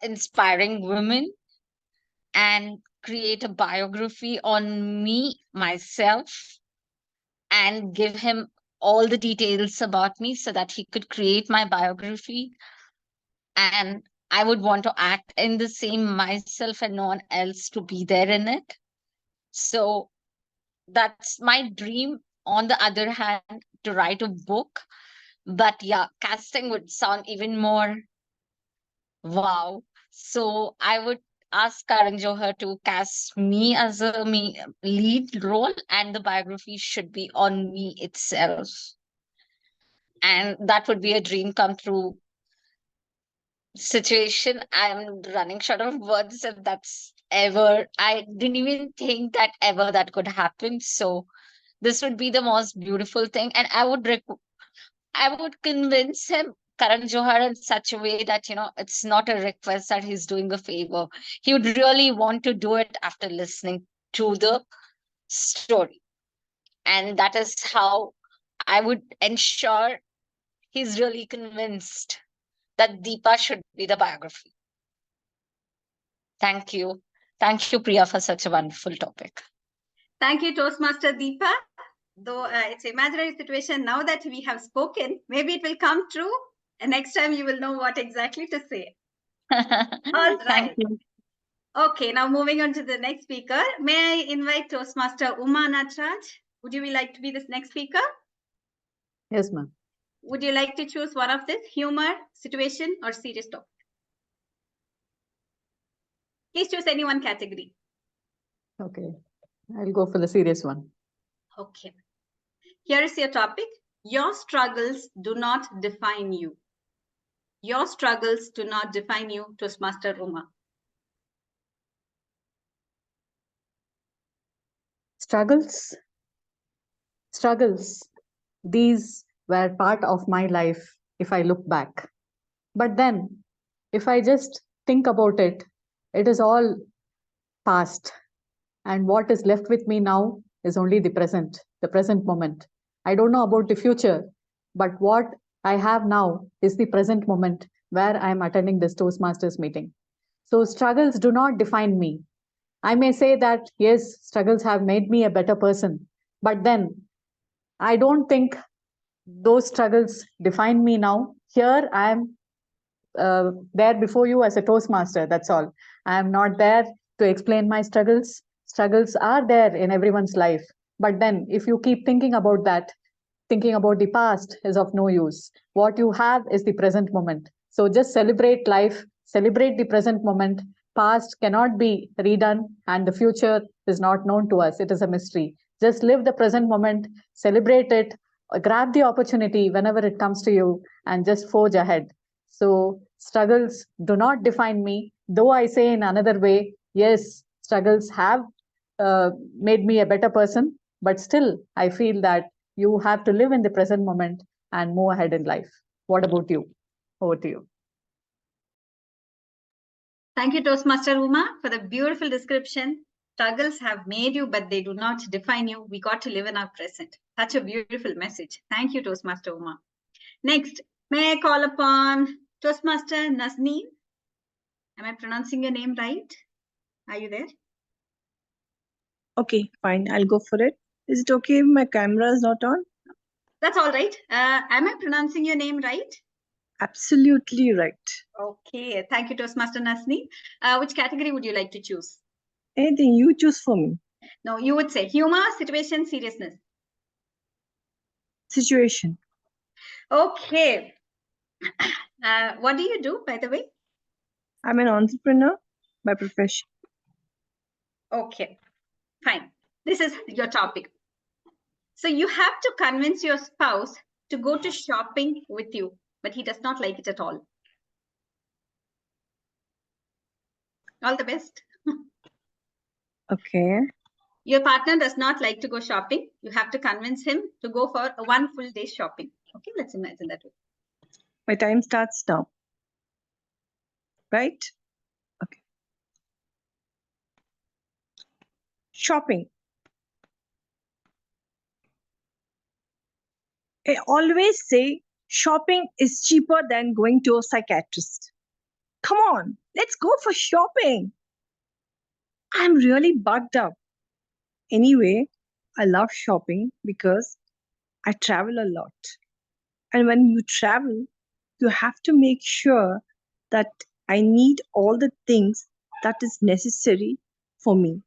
S11: inspiring women and create a biography on me, myself, and give him all the details about me so that he could create my biography. And I would want to act in the same myself and no one else to be there in it. So that's my dream. On the other hand, to write a book. But yeah, casting would sound even more wow. So I would ask Karan Johar to cast me as a lead role, and the biography should be on me itself. And that would be a dream come true situation. I'm running short of words if that's ever, I didn't even think that ever that could happen. So this would be the most beautiful thing. And I would convince him, Karan Johar, in such a way that, it's not a request that he's doing a favor. He would really want to do it after listening to the story. And that is how I would ensure he's really convinced that Deepa should be the biography. Thank you. Thank you, Priya, for such a wonderful topic.
S4: Thank you, Toastmaster Deepa. Though it's an imaginary situation, now that we have spoken, maybe it will come true. And next time you will know what exactly to say. All right.
S11: Thank you.
S4: Okay, now moving on to the next speaker. May I invite Toastmaster Uma Natraj? Would you like to be this next speaker?
S10: Yes, ma'am.
S4: Would you like to choose one of this, humor, situation, or serious topic? Please choose any one category.
S10: Okay. I'll go for the serious one.
S4: Okay. Here is your topic. Your struggles do not define you. Your struggles do not define you, Toastmaster Uma.
S10: Struggles. These were part of my life if I look back. But then, if I just think about it, it is all past. And what is left with me now is only the present moment. I don't know about the future, but what I have now is the present moment where I am attending this Toastmasters meeting. So struggles do not define me. I may say that, yes, struggles have made me a better person, but then I don't think those struggles define me now. Here I am there before you as a Toastmaster, that's all. I am not there to explain my struggles. Struggles are there in everyone's life. But then if you keep thinking about that, thinking about the past is of no use. What you have is the present moment. So just celebrate life, celebrate the present moment. Past cannot be redone and the future is not known to us. It is a mystery. Just live the present moment, celebrate it, grab the opportunity whenever it comes to you and just forge ahead. So struggles do not define me, though I say in another way, yes, struggles have made me a better person, but still I feel that you have to live in the present moment and move ahead in life. What about you? Over to you.
S4: Thank you, Toastmaster Uma, for the beautiful description. Struggles have made you, but they do not define you. We got to live in our present. Such a beautiful message. Thank you, Toastmaster Uma. Next, may I call upon Toastmaster Nazneen? Am I pronouncing your name right? Are you there?
S10: Okay, fine. I'll go for it. Is it okay if my camera is not on?
S4: That's all right. Am I pronouncing your name right?
S10: Absolutely right.
S4: Okay, thank you, Toastmaster Nazneen. Which category would you like to choose?
S10: Anything you choose for me.
S4: No, you would say humor, situation, seriousness.
S10: Situation.
S4: Okay. What do you do, by the way?
S10: I'm an entrepreneur by profession.
S4: Okay, fine. This is your topic. So you have to convince your spouse to go to shopping with you, but he does not like it at all. All the best.
S10: Okay.
S4: Your partner does not like to go shopping. You have to convince him to go for a 1 full day shopping. Okay, let's imagine that way.
S10: My time starts now.
S12: right? Okay. Shopping. I always say shopping is cheaper than going to a psychiatrist. Come on, let's go for shopping. I'm really bugged up. Anyway, I love shopping because I travel a lot. And when you travel, you have to make sure that I need all the things that is necessary for me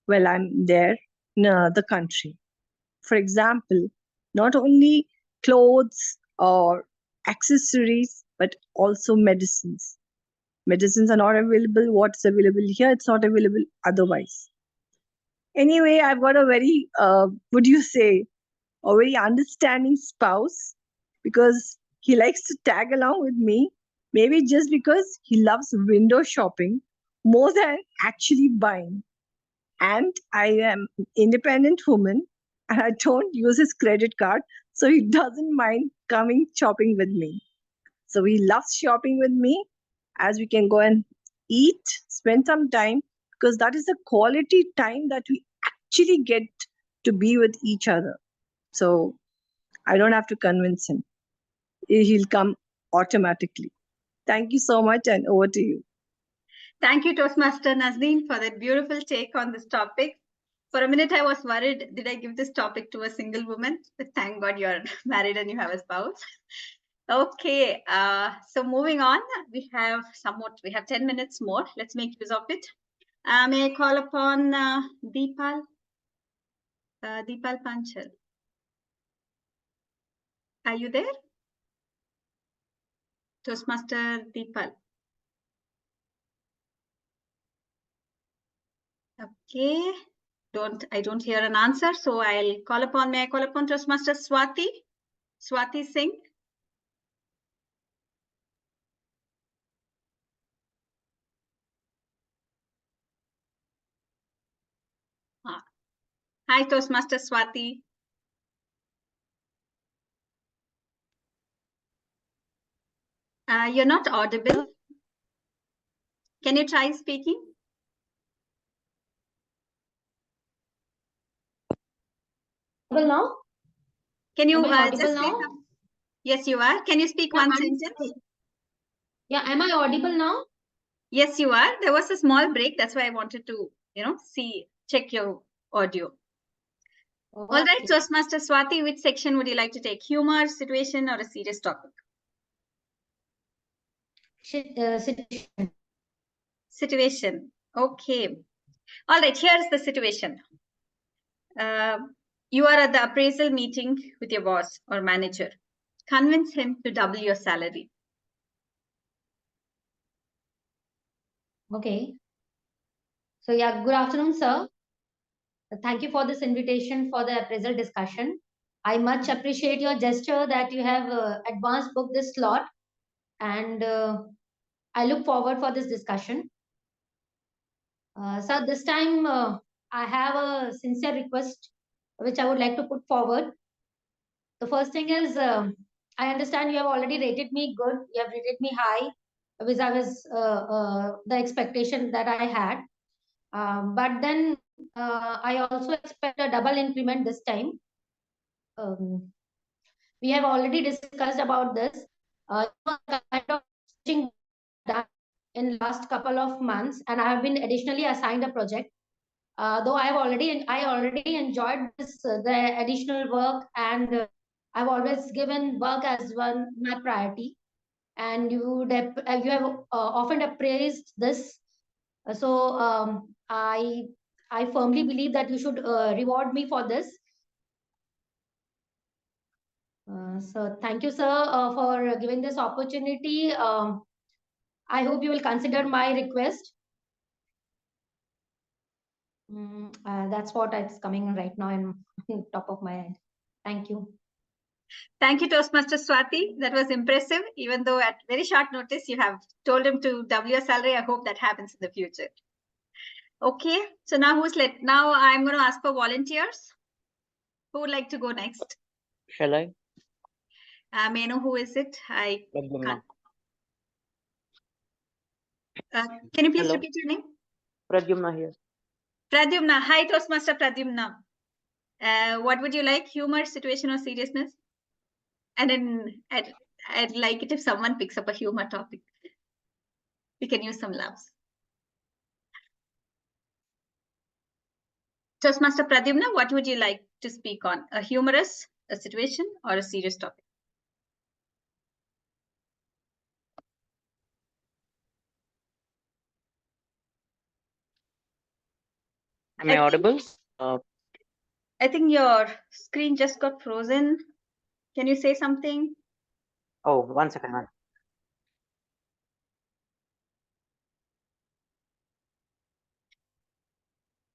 S12: while I'm there in the country. For example, not only clothes or accessories, but also medicines. Medicines are not available. What's available here, it's not available otherwise. Anyway, I've got a very, would you say, a very understanding spouse because he likes to tag along with me, maybe just because he loves window shopping more than actually buying. And I am an independent woman and I don't use his credit card, so he doesn't mind coming shopping with me. So he loves shopping with me as we can go and eat, spend some time, because that is the quality time that we actually get to be with each other. So I don't have to convince him. He'll come automatically. Thank you so much, and over to you.
S4: Thank you, Toastmaster Nazneen, for that beautiful take on this topic. For a minute, I was worried, did I give this topic to a single woman? But thank God you're married and you have a spouse. Okay, so moving on, we have 10 minutes more. Let's make use of it. May I call upon Deepal Panchal? Are you there? Toastmaster Deepal. Okay, I don't hear an answer, so may I call upon Toastmaster Swati Singh? Hi, Toastmaster Swati. You're not audible. Can you try speaking?
S13: Audible now?
S4: Can you
S13: Am I audible
S4: just say
S13: now?
S4: some? Yes, you are. Can you speak one sentence?
S13: Yeah, am I audible now?
S4: Yes, you are. There was a small break. That's why I wanted to, check your audio. All right,
S13: Okay.
S4: Toastmaster Swati, which section would you like to take? Humor, situation, or a serious topic?
S13: Situation.
S4: Situation. Okay. All right, here's the situation. You are at the appraisal meeting with your boss or manager. Convince him to double your salary.
S13: Okay. So yeah, good afternoon, sir. Thank you for this invitation for the appraisal discussion. I much appreciate your gesture that you have advance booked this slot, and I look forward for this discussion. So this time I have a sincere request which I would like to put forward. The first thing is I understand you have already rated me good. You have rated me high vis-a-vis the expectation that I had. But then I also expect a double increment this time. We have already discussed about this. Kind of done in last couple of months, and I have been additionally assigned a project. Though I already enjoyed this the additional work, and I've always given work as my priority. And you have often appraised this. So I firmly believe that you should reward me for this. So thank you, sir, for giving this opportunity. I hope you will consider my request. That's what is coming right now in top of my head. Thank you.
S4: Thank you, Toastmaster Swati. That was impressive. Even though at very short notice you have told him to double your salary, I hope that happens in the future. Okay, so now now I'm going to ask for volunteers. Who would like to go next?
S5: Shall I?
S4: May I know who is it?
S5: Pradyumna.
S4: Can you please
S5: Hello.
S4: repeat your name?
S5: Pradyumna here.
S4: Pradyumna. Hi, Toastmaster Pradyumna. What would you like? Humor, situation, or seriousness? And then I'd like it if someone picks up a humor topic. We can use some laughs. Toastmaster Pradyumna, what would you like to speak on? A humorous, a situation, or a serious topic?
S5: Am I audible?
S4: I think your screen just got frozen. Can you say something?
S5: Oh, 1 second.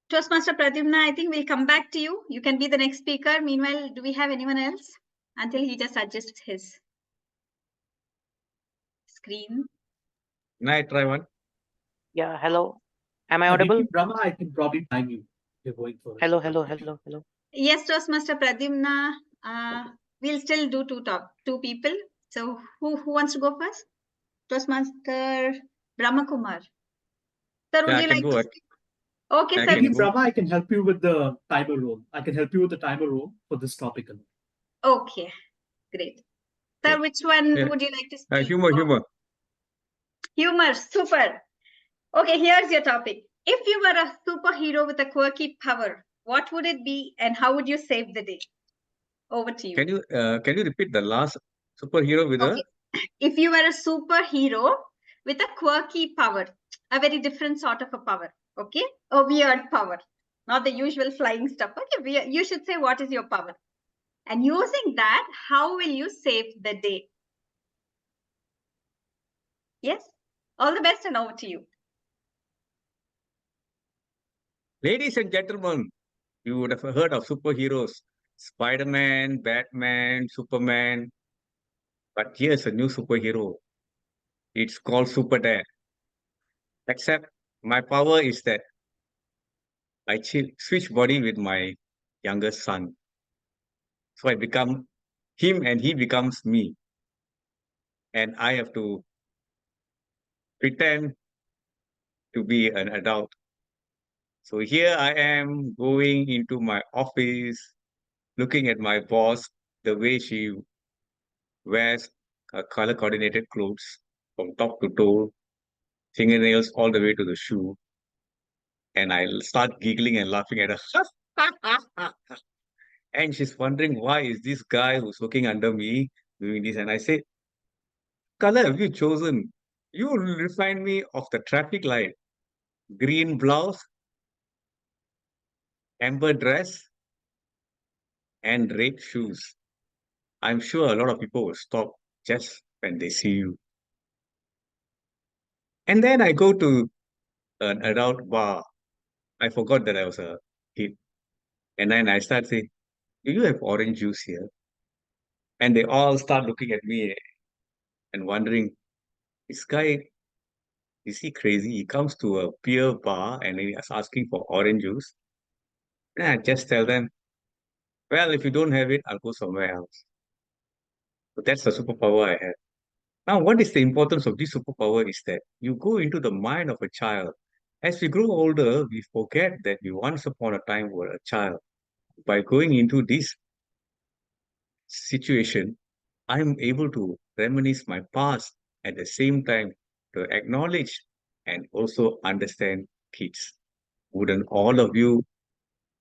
S4: Toastmaster Pradyumna, I think we'll come back to you. You can be the next speaker. Meanwhile, do we have anyone else? Until he just adjusts his screen.
S6: Can I try one?
S5: Yeah, hello. Am I audible?
S2: Brahma, I can probably time you. You're going for it.
S5: Hello.
S4: Yes, Toastmaster Pradyumna. We'll still do two people. So who wants to go first? Toastmaster Brahmakumar. Sir, would
S6: Yeah, I
S4: you
S6: can
S4: like
S6: go
S4: to
S6: ahead.
S4: speak? Okay,
S6: I
S4: sir.
S6: can go.
S2: Brahma, I can help you with the timer role. I can help you with the timer role for this topic.
S4: Okay, great. Sir,
S6: Okay.
S4: which one
S6: Yeah.
S4: would you like to speak?
S6: Humor.
S4: Humor, super. Okay, here's your topic. If you were a superhero with a quirky power, what would it be and how would you save the day? Over to you.
S6: Can you repeat the last superhero with
S4: Okay. If you were a superhero with a quirky power, a very different sort of a power, okay? A weird power, not the usual flying stuff. Okay, you should say what is your power. And using that, how will you save the day? Yes? All the best and over to you.
S6: Ladies and gentlemen, you would have heard of superheroes. Spider-Man, Batman, Superman. But here's a new superhero. It's called Super Dad. Except my power is that I switch body with my youngest son. So I become him and he becomes me. And I have to pretend to be an adult. So here I am going into my office, looking at my boss, the way she wears her color coordinated clothes from top to toe, fingernails all the way to the shoe. And I'll start giggling and laughing at her. And she's wondering, why is this guy who's working under me doing this? And I say, color have you chosen? You remind me of the traffic light. Green blouse, amber dress, and red shoes. I'm sure a lot of people will stop just when they see you. And then I go to an adult bar. I forgot that I was a kid. And then I start saying, do you have orange juice here? And they all start looking at me and wondering, this guy, is he crazy? He comes to a beer bar and he's asking for orange juice. And I just tell them, well, if you don't have it, I'll go somewhere else. So that's the superpower I have. Now, what is the importance of this superpower is that you go into the mind of a child. As we grow older, we forget that we once upon a time were a child. By going into this situation, I'm able to reminisce my past at the same time to acknowledge and also understand kids. Wouldn't all of you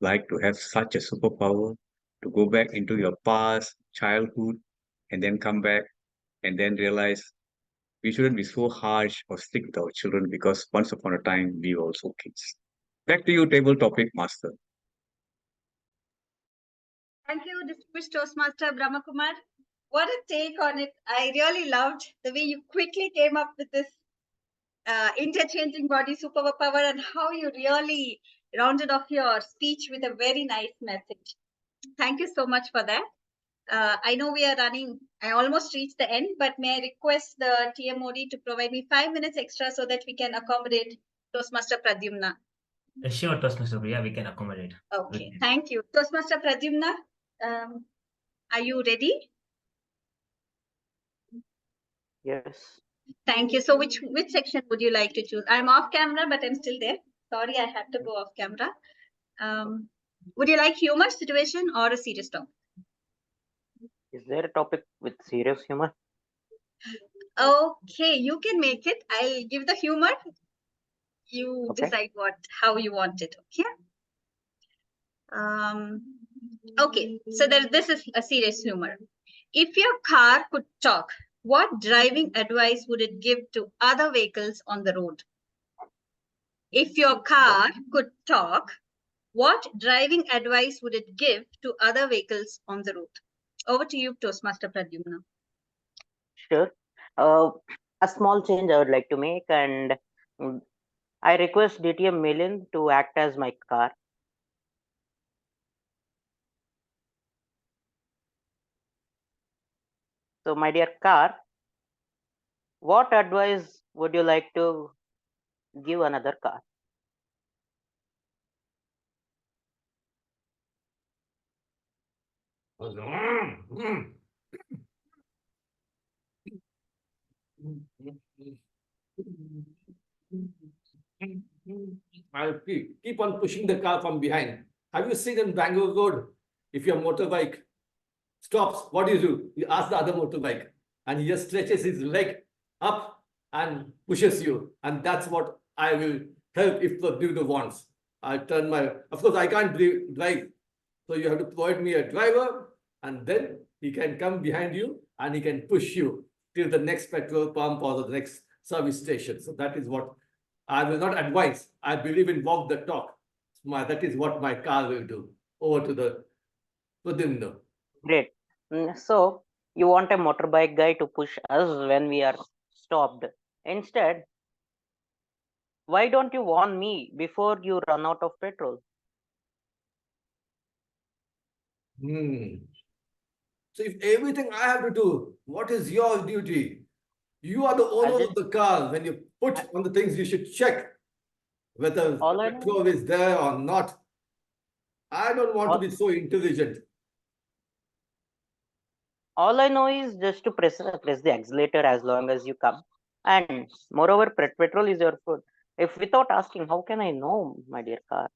S6: like to have such a superpower to go back into your past, childhood, and then come back and then realize we shouldn't be so harsh or strict with our children because once upon a time we were also kids. Back to you, table topic master.
S4: Thank you, distinguished Toastmaster Brahmakumar. What a take on it. I really loved the way you quickly came up with this interchanging body superpower and how you really rounded off your speech with a very nice message. Thank you so much for that. I know we are running, I almost reached the end, but may I request the TMOD to provide me 5 minutes extra so that we can accommodate Toastmaster Pradyumna.
S3: Sure, Toastmaster Priya, we can accommodate.
S4: Okay, thank you. Toastmaster Pradyumna, are you ready?
S5: Yes.
S4: Thank you. So which section would you like to choose? I'm off camera, but I'm still there. Sorry, I have to go off camera. Would you like humor, situation, or a serious topic?
S5: Is there a topic with serious humor?
S4: Okay, you can make it. I'll give the humor. You
S5: Okay.
S4: decide how you want it. Okay. Okay. So this is a serious humor. If your car could talk, what driving advice would it give to other vehicles on the road? If your car could talk, what driving advice would it give to other vehicles on the road? Over to you, Toastmaster Pradyumna.
S5: Sure. A small change I would like to make, and I request DTM Milind to act as my car. So, my dear car, what advice would you like to give another car?
S1: I'll keep on pushing the car from behind. Have you seen in Bangalore Road, if your motorbike stops, what do? You ask the other motorbike, and he just stretches his leg up and pushes you. And that's what I will help if the dude wants. I turn of course, I can't drive. So you have to provide me a driver, and then he can come behind you and he can push you till the next petrol pump or the next service station. So that is what I will not advise. I believe in walk the talk. That is what my car will do. Over to the Pradyumna.
S5: Great. So, you want a motorbike guy to push us when we are stopped. Instead, why don't you warn me before you run out of petrol?
S1: So if everything I have to do, what is your duty? You are the owner of the car. When you put on the things, you should check whether petrol is there or not. I don't want to be so intelligent.
S5: All I know is just to press the accelerator as long as you come. And moreover, petrol is your food. If without asking, how can I know, my dear car?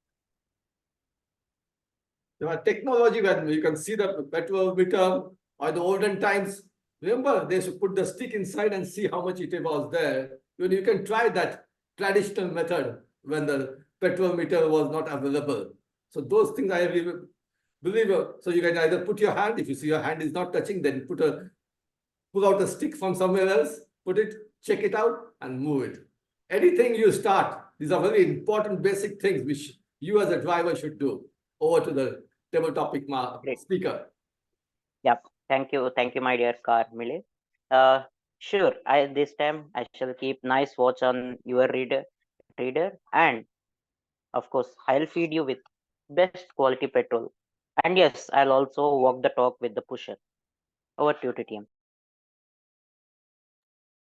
S1: There are technology where you can see the petrol meter, or the olden times. Remember, they should put the stick inside and see how much it was there. You can try that traditional method when the petrol meter was not available. So those things I really believe. So you can either put your hand, if you see your hand is not touching, then pull out a stick from somewhere else, put it, check it out, and move it. Anything you start, these are very important basic things which you as a driver should do. Over to the table topic speaker.
S5: Yep. Thank you, my dear car, Mile. Sure. This time I shall keep nice watch on your reader, and of course I'll feed you with best quality petrol. And yes, I'll also walk the talk with the pusher. Over to you, TTM.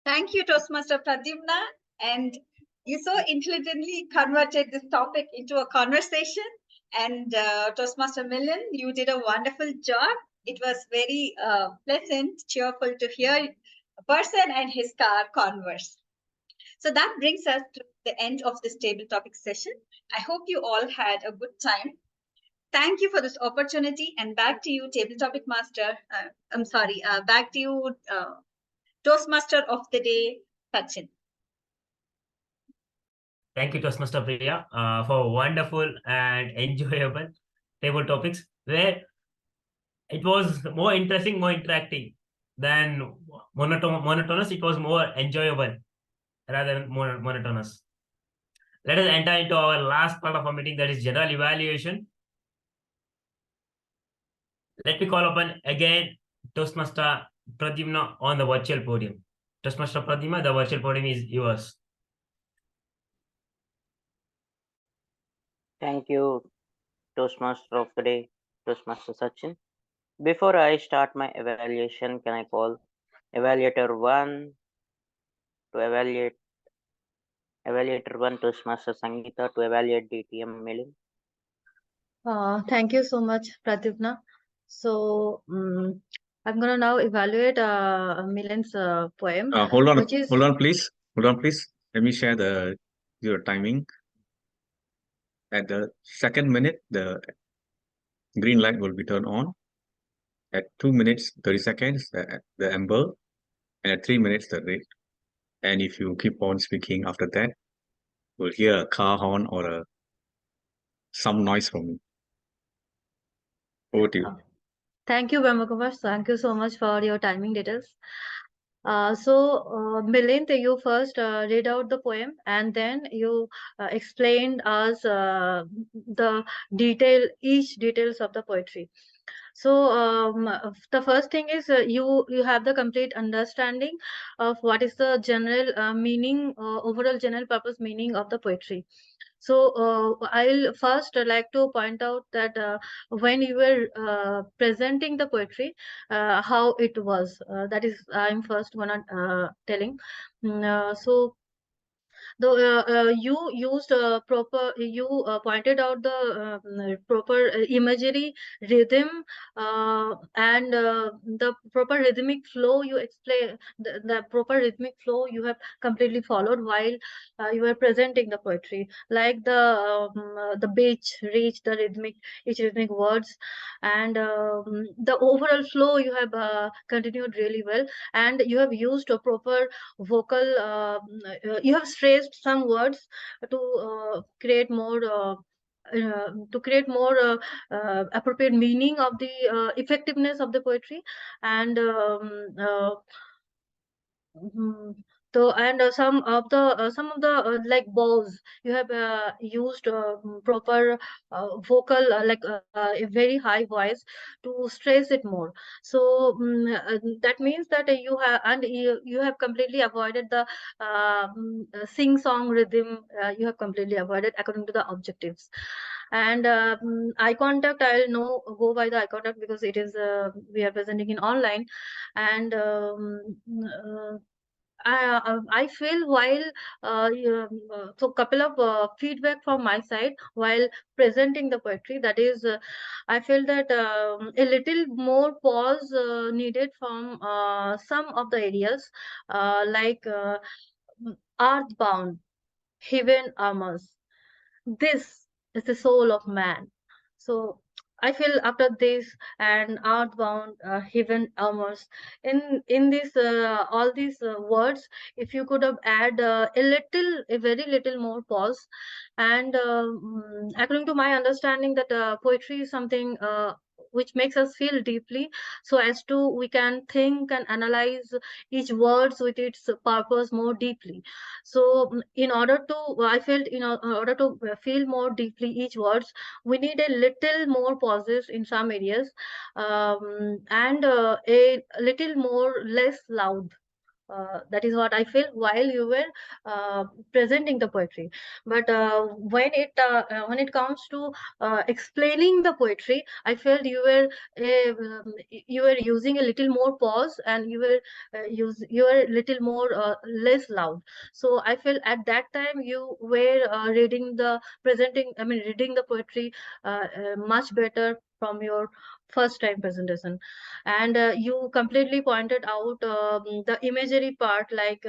S4: Thank you, Toastmaster Pradyumna. And you so intelligently converted this topic into a conversation. And Toastmaster Milind, you did a wonderful job. It was very pleasant, cheerful to hear a person and his car converse. So that brings us to the end of this table topic session. I hope you all had a good time. Thank you for this opportunity, and back to you, table topic master. Back to you, Toastmaster of the day, Sachin.
S3: Thank you, Toastmaster Priya, for wonderful and enjoyable table topics where it was more interesting, more interacting than monotonous. It was more enjoyable rather than more monotonous. Let us enter into our last part of our meeting, that is general evaluation. Let me call upon again Toastmaster Pradyumna on the virtual podium. Toastmaster Pradyumna, the virtual podium is yours.
S5: Thank you, Toastmaster of the day, Toastmaster Sachin. Before I start my evaluation, can I call Evaluator 1 to evaluate Evaluator 1 Toastmaster Sangeeta to evaluate DTM Milind?
S7: Thank you so much, Pradyumna. So I'm gonna now evaluate Milan's poem,
S6: Hold on,
S7: which is
S6: hold on, please. Hold on, please. Let me share your timing. At the second minute, the green light will be turned on. At 2 minutes 30 seconds, the amber, and at 3 minutes the red. And if you keep on speaking after that, you'll hear a car horn or some noise from me. Over to you.
S7: Thank you, Brahmakumar. Thank you so much for your timing details. Milind, you first read out the poem and then you explained us each details of the poetry. So the first thing is you have the complete understanding of what is the general meaning, overall general purpose meaning of the poetry. So I'll first like to point out that when you were presenting the poetry, how it was. That is, I'm first gonna telling. So you used you pointed out the proper imagery, rhythm, and the proper rhythmic flow. You explain the proper rhythmic flow you have completely followed while you were presenting the poetry, like the beach, reach, the each rhythmic words, and the overall flow you have continued really well, and you have used a proper vocal. You have stressed some words to create more. Appropriate meaning of the effectiveness of the poetry, and mhm. So and some of the like bows you have used proper vocal a very high voice to stress it more. So that means that you have completely avoided the sing song rhythm. You have completely avoided according to the objectives. And eye contact, I'll know go by the eye contact because it is we are presenting in online, and I feel while so couple of feedback from my side while presenting the poetry, that is I feel that a little more pause needed from some of the areas like earthbound, heaven armors, this is the soul of man. So I feel after this and earthbound, heaven armors, in this all these words, if you could have add a very little more pause, and according to my understanding, that poetry is something which makes us feel deeply, so as to we can think and analyze each words with its purpose more deeply. So in order to I felt in order to feel more deeply each words, we need a little more pauses in some areas, and a little more less loud. That is what I feel while you were presenting the poetry. But when it comes to explaining the poetry, I felt you were using a little more pause, and you were a little more less loud. So I felt at that time you were reading the poetry much better from your first time presentation, and you completely pointed out the imagery part, like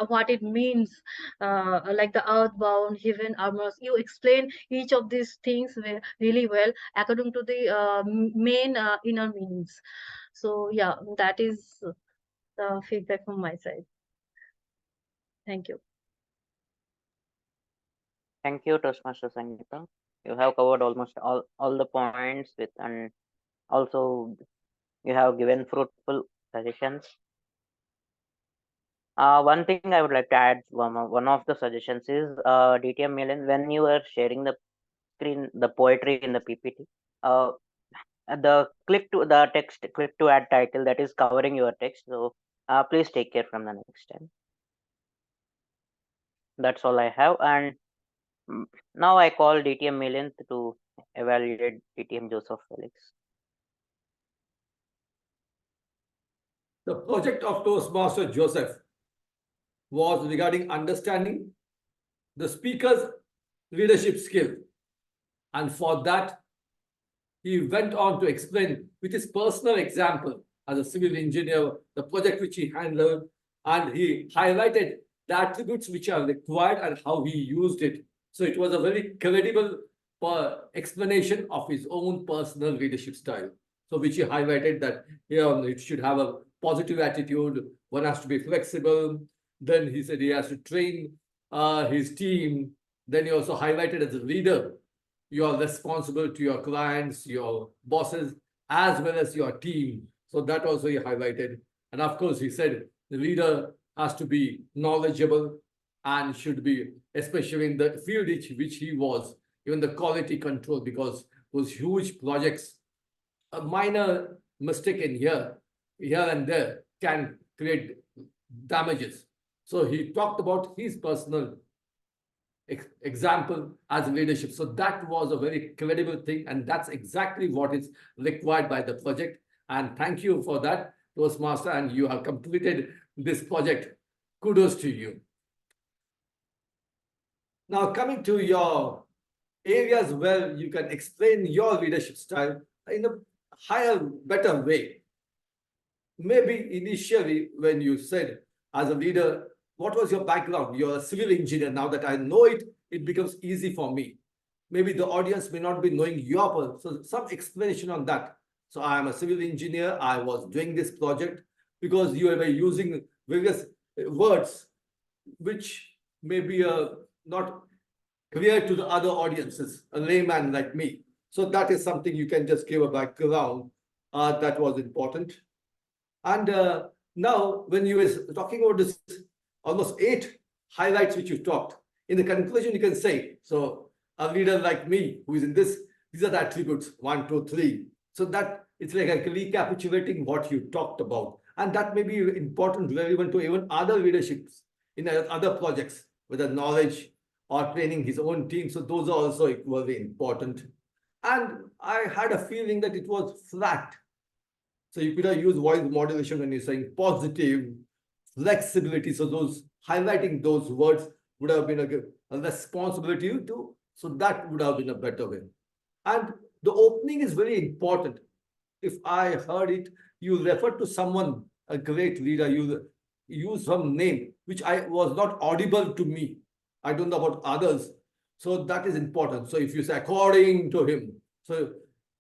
S7: what it means, like the earthbound, heaven armors. You explain each of these things really well according to the main inner meanings. So yeah, that is the feedback from my side. Thank you.
S5: Thank you, Toastmaster Sangeeta. You have covered almost all the points with, and also you have given fruitful suggestions. One thing I would like to add, one of the suggestions is DTM Milan, when you were sharing the screen, the poetry in the PPT, the text click to add title, that is covering your text. So please take care from the next time. That's all I have. And now I call DTM Milan to evaluate DTM Joseph Felix.
S1: The project of Toastmaster Joseph was regarding understanding the speaker's leadership skill. And for that, he went on to explain with his personal example as a civil engineer, the project which he handled, and he highlighted the attributes which are required and how he used it. So it was a very credible explanation of his own personal leadership style. So which he highlighted that it should have a positive attitude, one has to be flexible. Then he said he has to train his team. Then he also highlighted as a leader, you are responsible to your clients, your bosses, as well as your team. So that also he highlighted. And of course, he said the leader has to be knowledgeable and should be, especially in the field which he was, even the quality control, because those huge projects, a minor mistake in here and there can create damages. So he talked about his personal example as leadership. So that was a very credible thing, and that's exactly what is required by the project. And thank you for that, Toastmaster, and you have completed this project. Kudos to you. Now, coming to your areas where you can explain your leadership style in a higher, better way. Maybe initially when you said as a leader, what was your background? You're a civil engineer. Now that I know it, it becomes easy for me. Maybe the audience may not be knowing your, so some explanation on that. So I am a civil engineer. I was doing this project because you were using various words which may be not clear to the other audiences, a layman like me. So that is something you can just give a background that was important. And now when you were talking about this almost 8 highlights which you talked, in the conclusion you can say, so a leader like me who is in this, these are the attributes 1, 2, 3. So that it's like recapitulating what you talked about. And that may be important, relevant to even other leaderships in other projects, whether knowledge or training his own team. So those are also equally important. And I had a feeling that it was flat. So you could have used voice modulation when you're saying positive, flexibility. So those highlighting those words would have been a responsibility too. So that would have been a better way. And the opening is very important. If I heard it, you referred to someone, a great leader, you use some name, which I was not audible to me. I don't know about others. So that is important. So if you say according to him, so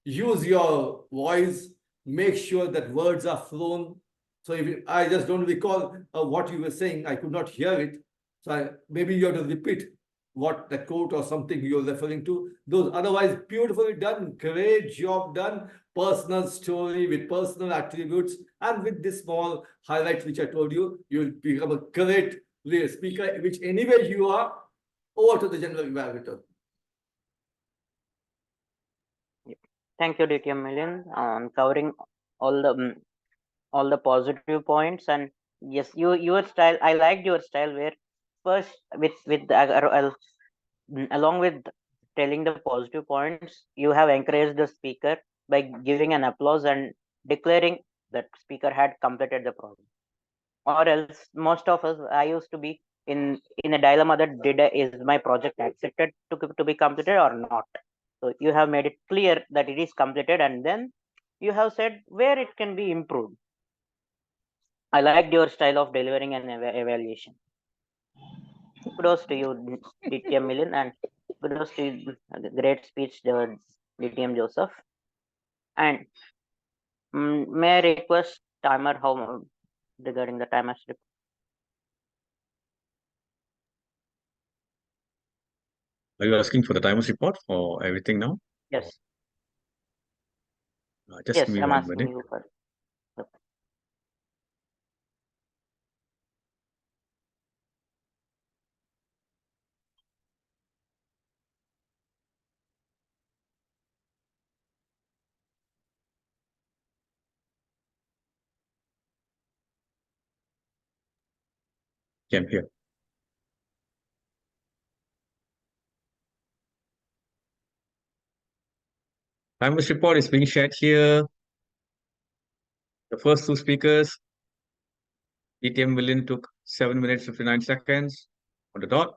S1: use your voice, make sure that words are flown. So if I just don't recall what you were saying, I could not hear it. So maybe you have to repeat what the quote or something you're referring to. Those otherwise beautifully done, great job done, personal story with personal attributes, and with this small highlights which I told you, you'll become a great speaker, which anyway you are. Over to the general evaluator.
S5: Thank you, DTM Milind, on covering all the positive points. And yes, your style, I liked your style where first along with telling the positive points, you have encouraged the speaker by giving an applause and declaring that speaker had completed the project. Or else most of us, I used to be in a dilemma that is my project accepted to be completed or not. So you have made it clear that it is completed, and then you have said where it can be improved. I liked your style of delivering an evaluation. Kudos to you, DTM Milind, and kudos to the great speech, DTM Joseph. And may I request timer how regarding the timer strip?
S6: Are you asking for the timer's report for everything now?
S5: Yes.
S6: Just
S5: Yes,
S6: give me
S5: I'm
S6: 1
S5: asking
S6: minute.
S5: you for.
S6: Yeah, I'm here. Timer's report is being shared here. The first 2 speakers, DTM Milind took 7 minutes 59 seconds on the dot.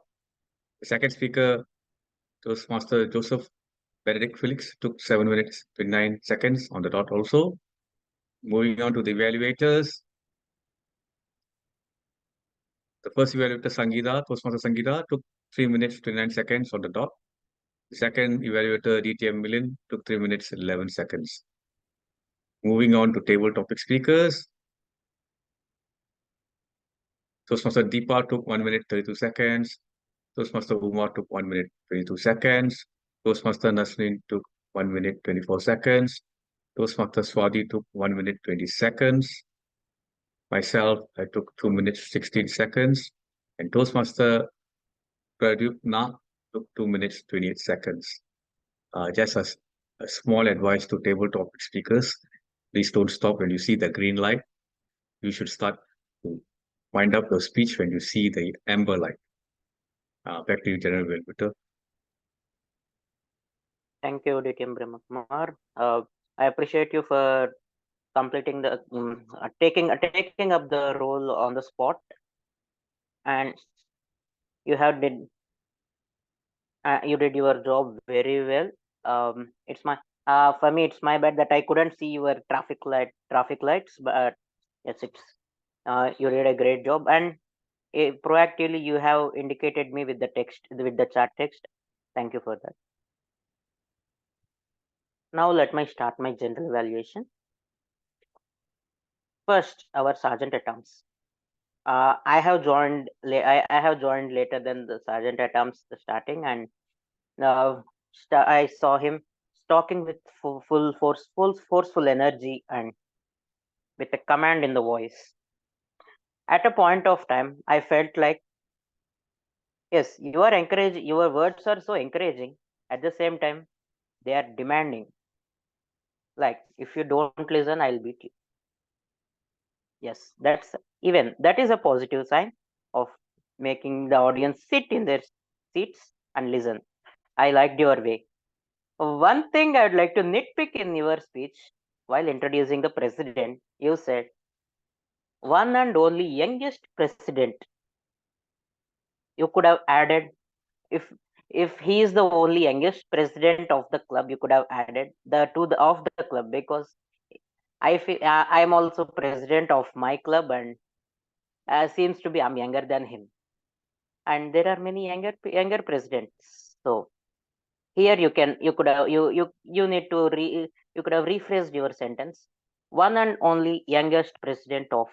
S6: The second speaker, Toastmaster Joseph Benedict Felix, took 7 minutes 29 seconds on the dot also. Moving on to the evaluators. The first evaluator, Sangeeta, Toastmaster Sangeeta, took 3 minutes 29 seconds on the dot. The second evaluator, DTM Milind, took 3 minutes 11 seconds. Moving on to table topic speakers. Toastmaster Deepa took 1 minute 32 seconds. Toastmaster Uma took 1 minute 22 seconds. Toastmaster Nasrin took 1 minute 24 seconds. Toastmaster Swati took 1 minute 20 seconds. Myself, I took 2 minutes 16 seconds. And Toastmaster Pradyupna took 2 minutes 28 seconds. Just a small advice to table topic speakers. Please don't stop when you see the green light. You should start to wind up your speech when you see the amber light. Back to you, General Velmuter.
S5: Thank you, DTM Brahmakumar. I appreciate you for completing the taking up the role on the spot, and you did your job very well. It's my for me, it's my bad that I couldn't see your traffic lights, but yes, it's you did a great job, and proactively you have indicated me with the chat text. Thank you for that. Now let me start my general evaluation. First, our Sergeant at Arms. I have joined later than the Sergeant at Arms starting, and I saw him talking with forceful energy and with a command in the voice. At a point of time, I felt like, yes, your words are so encouraging. At the same time, they are demanding. Like, if you don't listen, I'll beat you. Yes, that is a positive sign of making the audience sit in their seats and listen. I liked your way. One thing I'd like to nitpick in your speech while introducing the president, you said, one and only youngest president. You could have added, if he is the only youngest president of the club, you could have added of the club, because I feel I'm also president of my club, and seems to be I'm younger than him, and there are many younger presidents. So here you could have rephrased your sentence. One and only youngest president of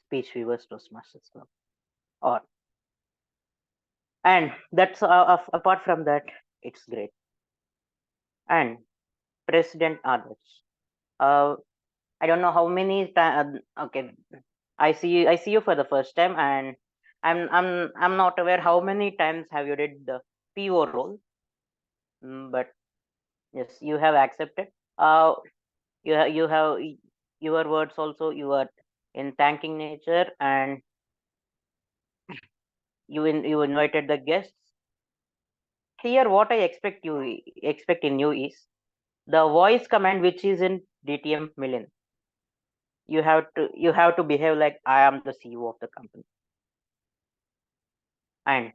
S5: Speech Weavers Toastmasters Club, and that's apart from that, it's great. And President Adarsh, I don't know how many times. Okay, I see you for the first time, and I'm not aware how many times have you did the PO role, but yes, you have accepted. You have your words also. You are in thanking nature, and you invited the guests. Here, what I expect in you is the voice command, which is in DTM Milind. You have to behave like I am the CEO of the company. And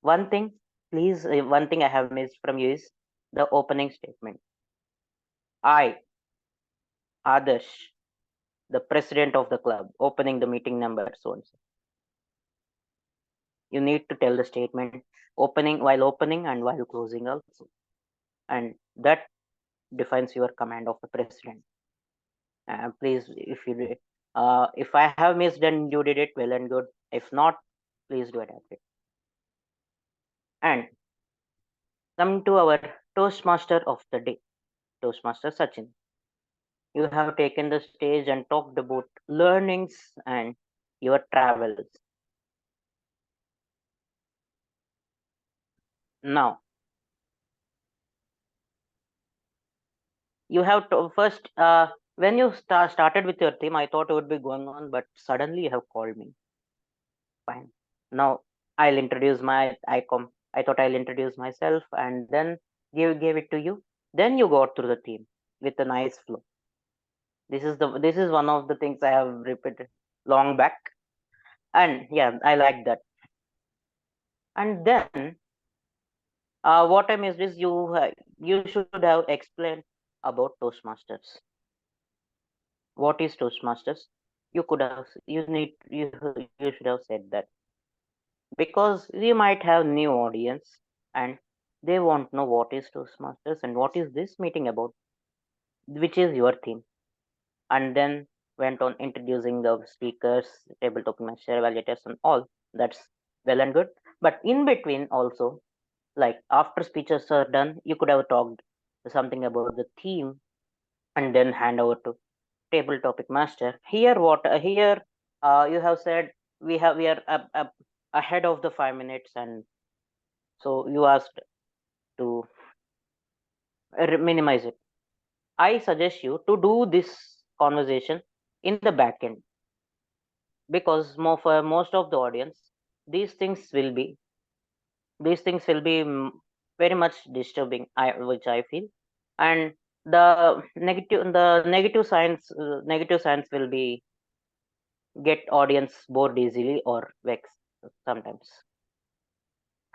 S5: one thing I have missed from you is the opening statement. I, Adarsh, the president of the club, opening the meeting number so and so. You need to tell the statement while opening and while closing also, and that defines your command of the president. Please, if I have missed, then you did it well and good. If not, please do adapt it. And coming to our Toastmaster of the day, Toastmaster Sachin. You have taken the stage and talked about learnings and your travels. Now, you have to first, when you started with your theme, I thought it would be going on, but suddenly you have called me. Fine. Now I'll introduce I thought I'll introduce myself and then gave it to you. Then you got through the theme with a nice flow. This is one of the things I have repeated long back, and yeah, I like that. And then what I missed is you should have explained about Toastmasters. What is Toastmasters? You should have said that, because we might have new audience and they won't know what is Toastmasters and what is this meeting about, which is your theme. And then went on introducing the speakers, tabletop master, evaluators, and all. That's well and good. But in between also, like after speeches are done, you could have talked something about the theme and then hand over to table topic master. Here you have said we are up ahead of the 5 minutes, and so you asked to minimize it. I suggest you to do this conversation in the back end, because for most of the audience, these things will be very much disturbing, which I feel, and the negative signs will be get audience bored easily or vexed sometimes.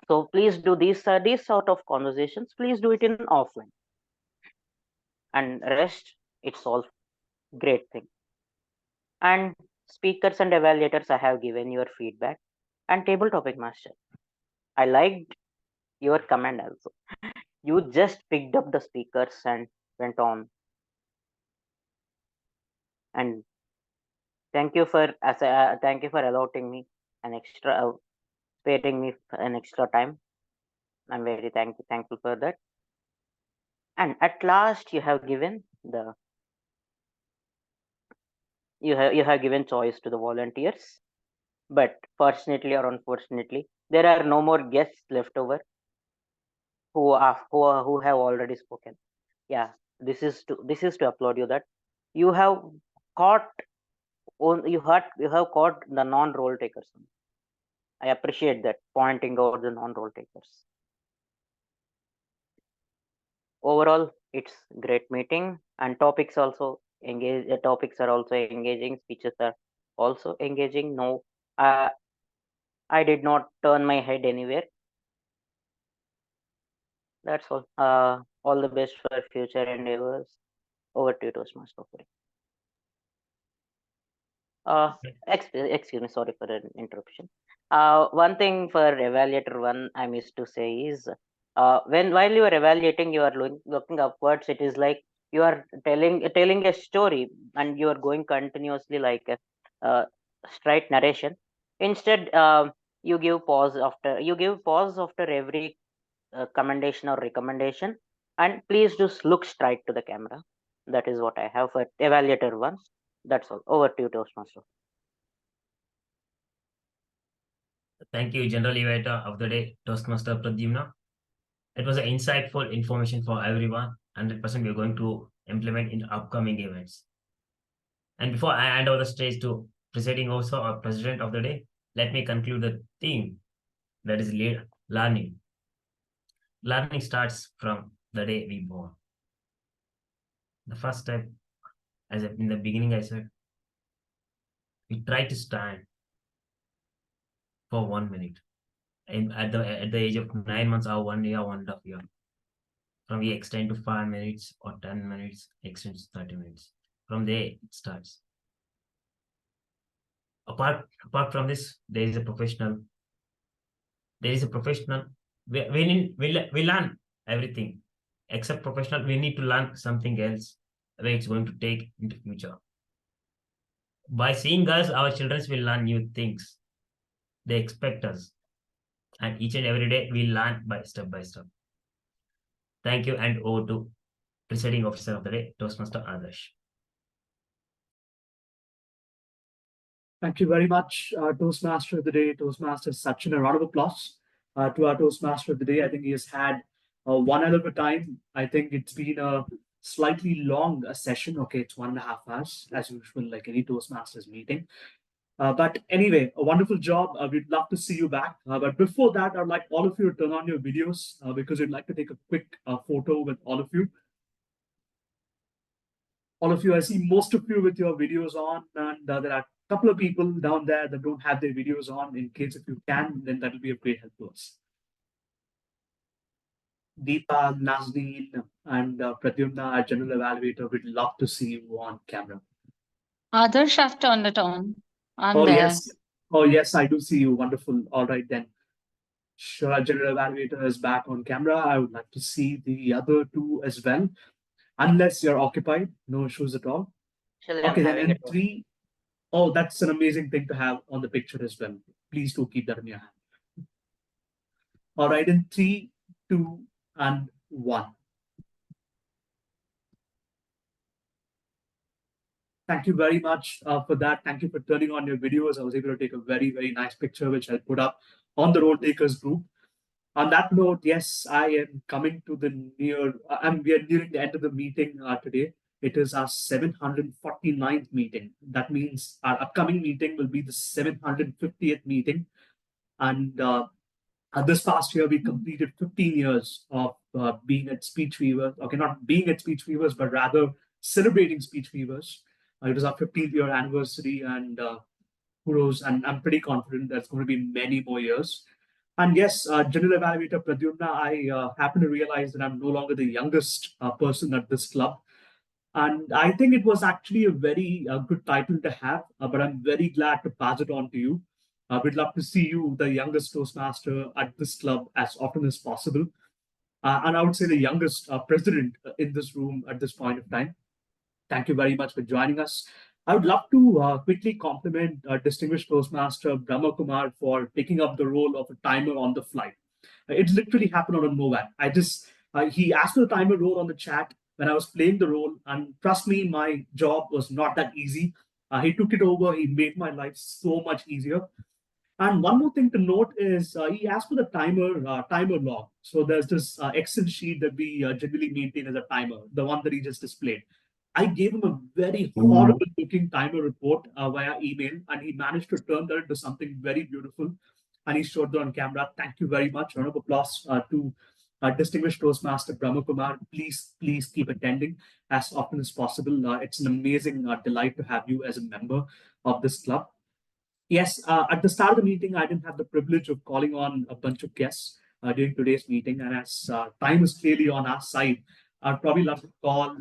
S5: So please do these sort of conversations. Please do it in offline, and rest, it's all great thing. And speakers and evaluators, I have given your feedback. And table topic master, I liked your comment also. You just picked up the speakers and went on. And thank you for allotting me an extra, sparing me an extra time. I'm very thankful for that. And at last, you have given you have given choice to the volunteers. But fortunately or unfortunately, there are no more guests left over who have already spoken. Yeah, this is to applaud you that you have caught the non-role takers. I appreciate that, pointing out the non-role takers. Overall, it's great meeting, and topics are also engaging, speeches are also engaging. No, I did not turn my head anywhere. That's all. All the best for future endeavors. Over to you, Toastmaster. Excuse me, sorry for an interruption. One thing for evaluator one I missed to say is, while you are evaluating, you are looking upwards. It is like you are telling a story, and you are going continuously like a straight narration. Instead, you give pause after every commendation or recommendation, and please just look straight to the camera. That is what I have for evaluator one. That's all. Over to you, Toastmaster.
S3: Thank you, General Evaluator of the Day, Toastmaster Pradyumna. It was an insightful information for everyone. 100% we are going to implement in upcoming events. And before I hand over the stage to presiding officer or president of the day, let me conclude the theme, that is learning. Learning starts from the day we born. The first step, as in the beginning I said, we try to stand for 1 minute. And at the age of 9 months or 1 year, 1.5 year. From we extend to 5 minutes or 10 minutes, extend to 30 minutes. From there it starts. Apart from this, there is a professional. We learn everything. Except professional, we need to learn something else where it's going to take into future. By seeing us, our children will learn new things. They expect us. And each and every day we learn by step. Thank you, and over to presiding officer of the day, Toastmaster Adarsh.
S2: Thank you very much, Toastmaster of the Day, Toastmaster Sachin. A round of applause to our Toastmaster of the Day. I think he has had one hell of a time. I think it's been a slightly long session. Okay, it's 1.5 hours, as usual, like any Toastmasters meeting. But anyway, a wonderful job. We'd love to see you back. But before that, I'd like all of you to turn on your videos because we'd like to take a quick photo with all of you. All of you, I see most of you with your videos on, and there are a couple of people down there that don't have their videos on. In case if you can, then that will be a great help to us. Deepa, Nazneen, and Pradyumna, our general evaluator, we'd love to see you on camera.
S11: Others have turned it on. I'm
S2: Oh,
S11: there.
S2: yes. Oh, yes, I do see you. Wonderful. All right, then. Sure, our general evaluator is back on camera. I would like to see the other two as well. Unless you're occupied, no issues at all.
S5: Actually, I'm
S2: Okay, then
S5: having
S2: in
S5: it.
S2: three. Oh, that's an amazing thing to have on the picture as well. Please do keep that in your hand. All right, in 3, 2, and 1. Thank you very much for that. Thank you for turning on your videos. I was able to take a very, very nice picture, which I'll put up on the Role Takers group. On that note, yes, I am coming to the we are nearing the end of the meeting today. It is our 749th meeting. That means our upcoming meeting will be the 750th meeting. And this past year, we completed 15 years of being at Speech Weavers. Okay, not being at Speech Weavers, but rather celebrating Speech Weavers. It was our 15th year anniversary, and kudos. And I'm pretty confident there's going to be many more years. And yes, General Evaluator Pradyumna, I happen to realize that I'm no longer the youngest person at this club. And I think it was actually a very good title to have, but I'm very glad to pass it on to you. We'd love to see you, the youngest Toastmaster at this club, as often as possible. And I would say the youngest president in this room at this point of time. Thank you very much for joining us. I would love to quickly compliment distinguished Toastmaster Brahma Kumar for picking up the role of a timer on the fly. It literally happened out of nowhere. He asked for the timer role on the chat when I was playing the role, and trust me, my job was not that easy. He took it over. He made my life so much easier. And one more thing to note is he asked for the timer log. So there's this Excel sheet that we generally maintain as a timer, the one that he just displayed. I gave him a very horrible looking timer report via email, and he managed to turn that into something very beautiful. And he showed that on camera. Thank you very much. Round of applause to distinguished Toastmaster Brahma Kumar. Please keep attending as often as possible. It's an amazing delight to have you as a member of this club. Yes, at the start of the meeting, I didn't have the privilege of calling on a bunch of guests during today's meeting. And as time is clearly on our side, I'd probably love to call.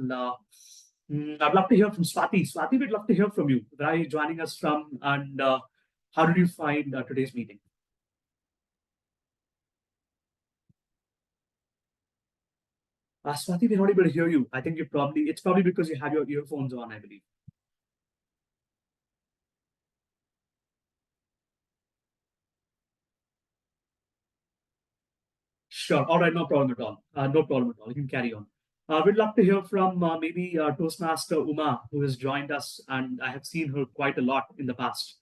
S2: I'd love to hear from Swati. Swati, we'd love to hear from you. Where are you joining us from? And how did you find today's meeting? Swati, we're not able to hear you. I think it's probably because you have your earphones on, I believe. Sure. All right. No problem at all. No problem at all. You can carry on. We'd love to hear from maybe Toastmaster Uma, who has joined us, and I have seen her quite a lot in the past.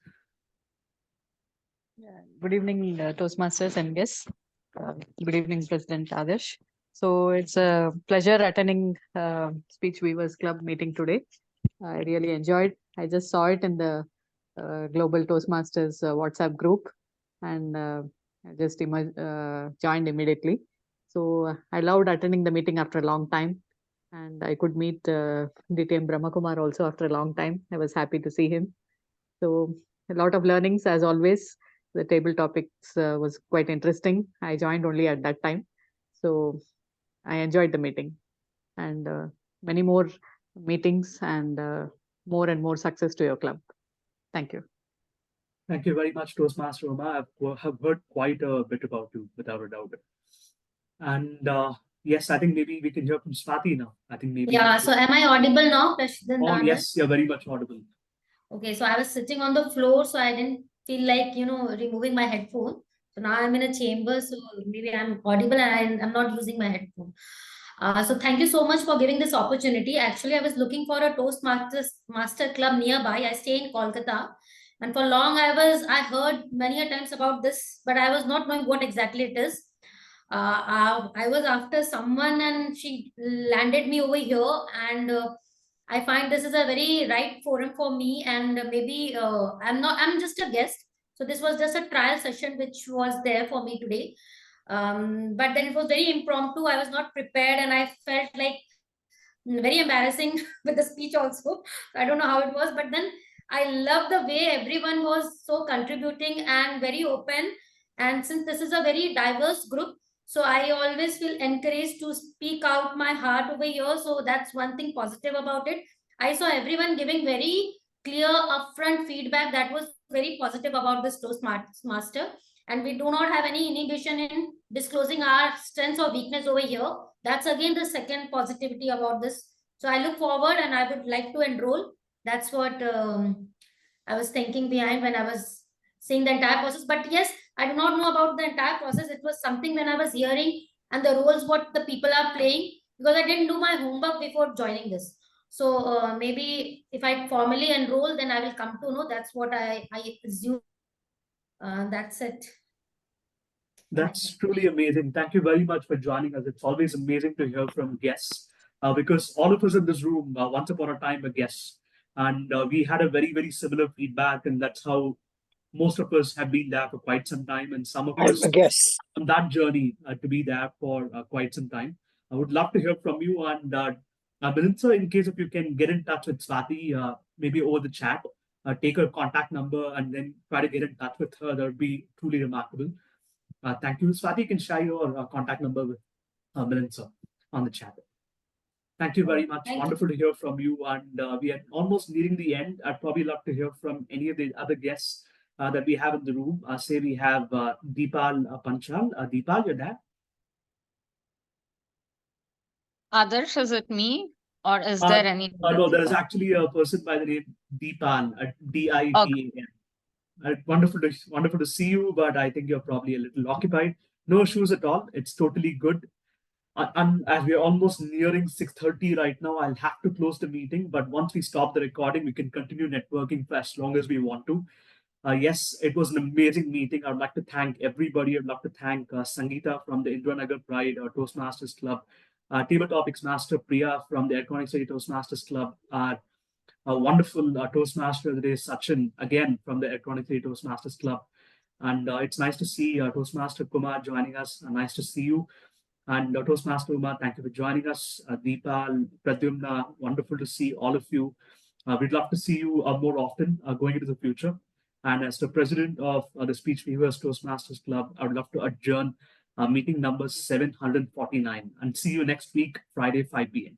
S10: Good evening, Toastmasters and guests. Good evening, President Adarsh. So it's a pleasure attending Speech Weavers Club meeting today. I really enjoyed. I just saw it in the Global Toastmasters WhatsApp group, and I just joined immediately. So I loved attending the meeting after a long time, and I could meet DTM Brahma Kumar also after a long time. I was happy to see him. So a lot of learnings as always. The table topics was quite interesting. I joined only at that time. So I enjoyed the meeting, and many more meetings and more and more success to your club. Thank you.
S2: Thank you very much, Toastmaster Uma. I have heard quite a bit about you, without a doubt. And yes, I think maybe we can hear from Swati now. I think maybe.
S13: Yeah, so am I audible now, President?
S2: Oh, yes, you're very much audible.
S13: Okay, so I was sitting on the floor, so I didn't feel like, removing my headphone. So now I'm in a chamber, so maybe I'm audible and I'm not using my headphone. So thank you so much for giving this opportunity. Actually, I was looking for a Toastmaster club nearby. I stay in Kolkata. And for long, I heard many a times about this, but I was not knowing what exactly it is. I was after someone and she landed me over here, and I find this is a very right forum for me, and maybe I'm just a guest. So this was just a trial session which was there for me today. But then it was very impromptu. I was not prepared, and I felt like very embarrassing with the speech also. I don't know how it was, but then I love the way everyone was so contributing and very open. And since this is a very diverse group, So I always feel encouraged to speak out my heart over here. So that's one thing positive about it. I saw everyone giving very clear upfront feedback that was very positive about this Toastmaster. And we do not have any inhibition in disclosing our strengths or weakness over here. That's again the second positivity about this. So I look forward and I would like to enroll. That's what I was thinking behind when I was seeing the entire process. But yes, I do not know about the entire process. It was something when I was hearing and the roles what the people are playing, because I didn't do my homework before joining this. So maybe if I formally enroll, then I will come to know. That's what I assume. That's it.
S2: That's truly amazing. Thank you very much for joining us. It's always amazing to hear from guests because all of us in this room, once upon a time, were guests. And we had a very, very similar feedback. And that's how most of us have been there for quite some time. And some of us on that journey to be there for quite some time. I would love to hear from you. And Milind, in case if you can get in touch with Swati, maybe over the chat, take her contact number and then try to get in touch with her. That would be truly remarkable. Thank you. Swati, you can share your contact number with Milind on the chat. Thank you very much. Wonderful to hear from you. And we are almost nearing the end. I'd probably love to hear from any of the other guests that we have in the room. Say we have Deepal Panchal. Deepal, you're there?
S11: Adarsh, is it me? Or is there any?
S2: No, there is actually a person by the name Deepal, D-I-P-A-N. Wonderful to see you, but I think you're probably a little occupied. No issues at all. It's totally good. And as we're almost nearing 6:30 right now, I'll have to close the meeting. But once we stop the recording, we can continue networking for as long as we want to. Yes, it was an amazing meeting. I'd like to thank everybody. I'd love to thank Sangeeta from the Indranagar Pride Toastmasters Club, Table Topics Master Priya from the Iconic City Toastmasters Club, a wonderful Toastmaster today, Sachin, again from the Iconic City Toastmasters Club. And it's nice to see Toastmaster Kumar joining us. Nice to see you. And Toastmaster Uma, thank you for joining us. Deepal, Pradyumna, wonderful to see all of you. We'd love to see you more often going into the future. And as the president of the Speech Weavers Toastmasters Club, I would love to adjourn meeting number 749 and see you next week, Friday, 5 p.m.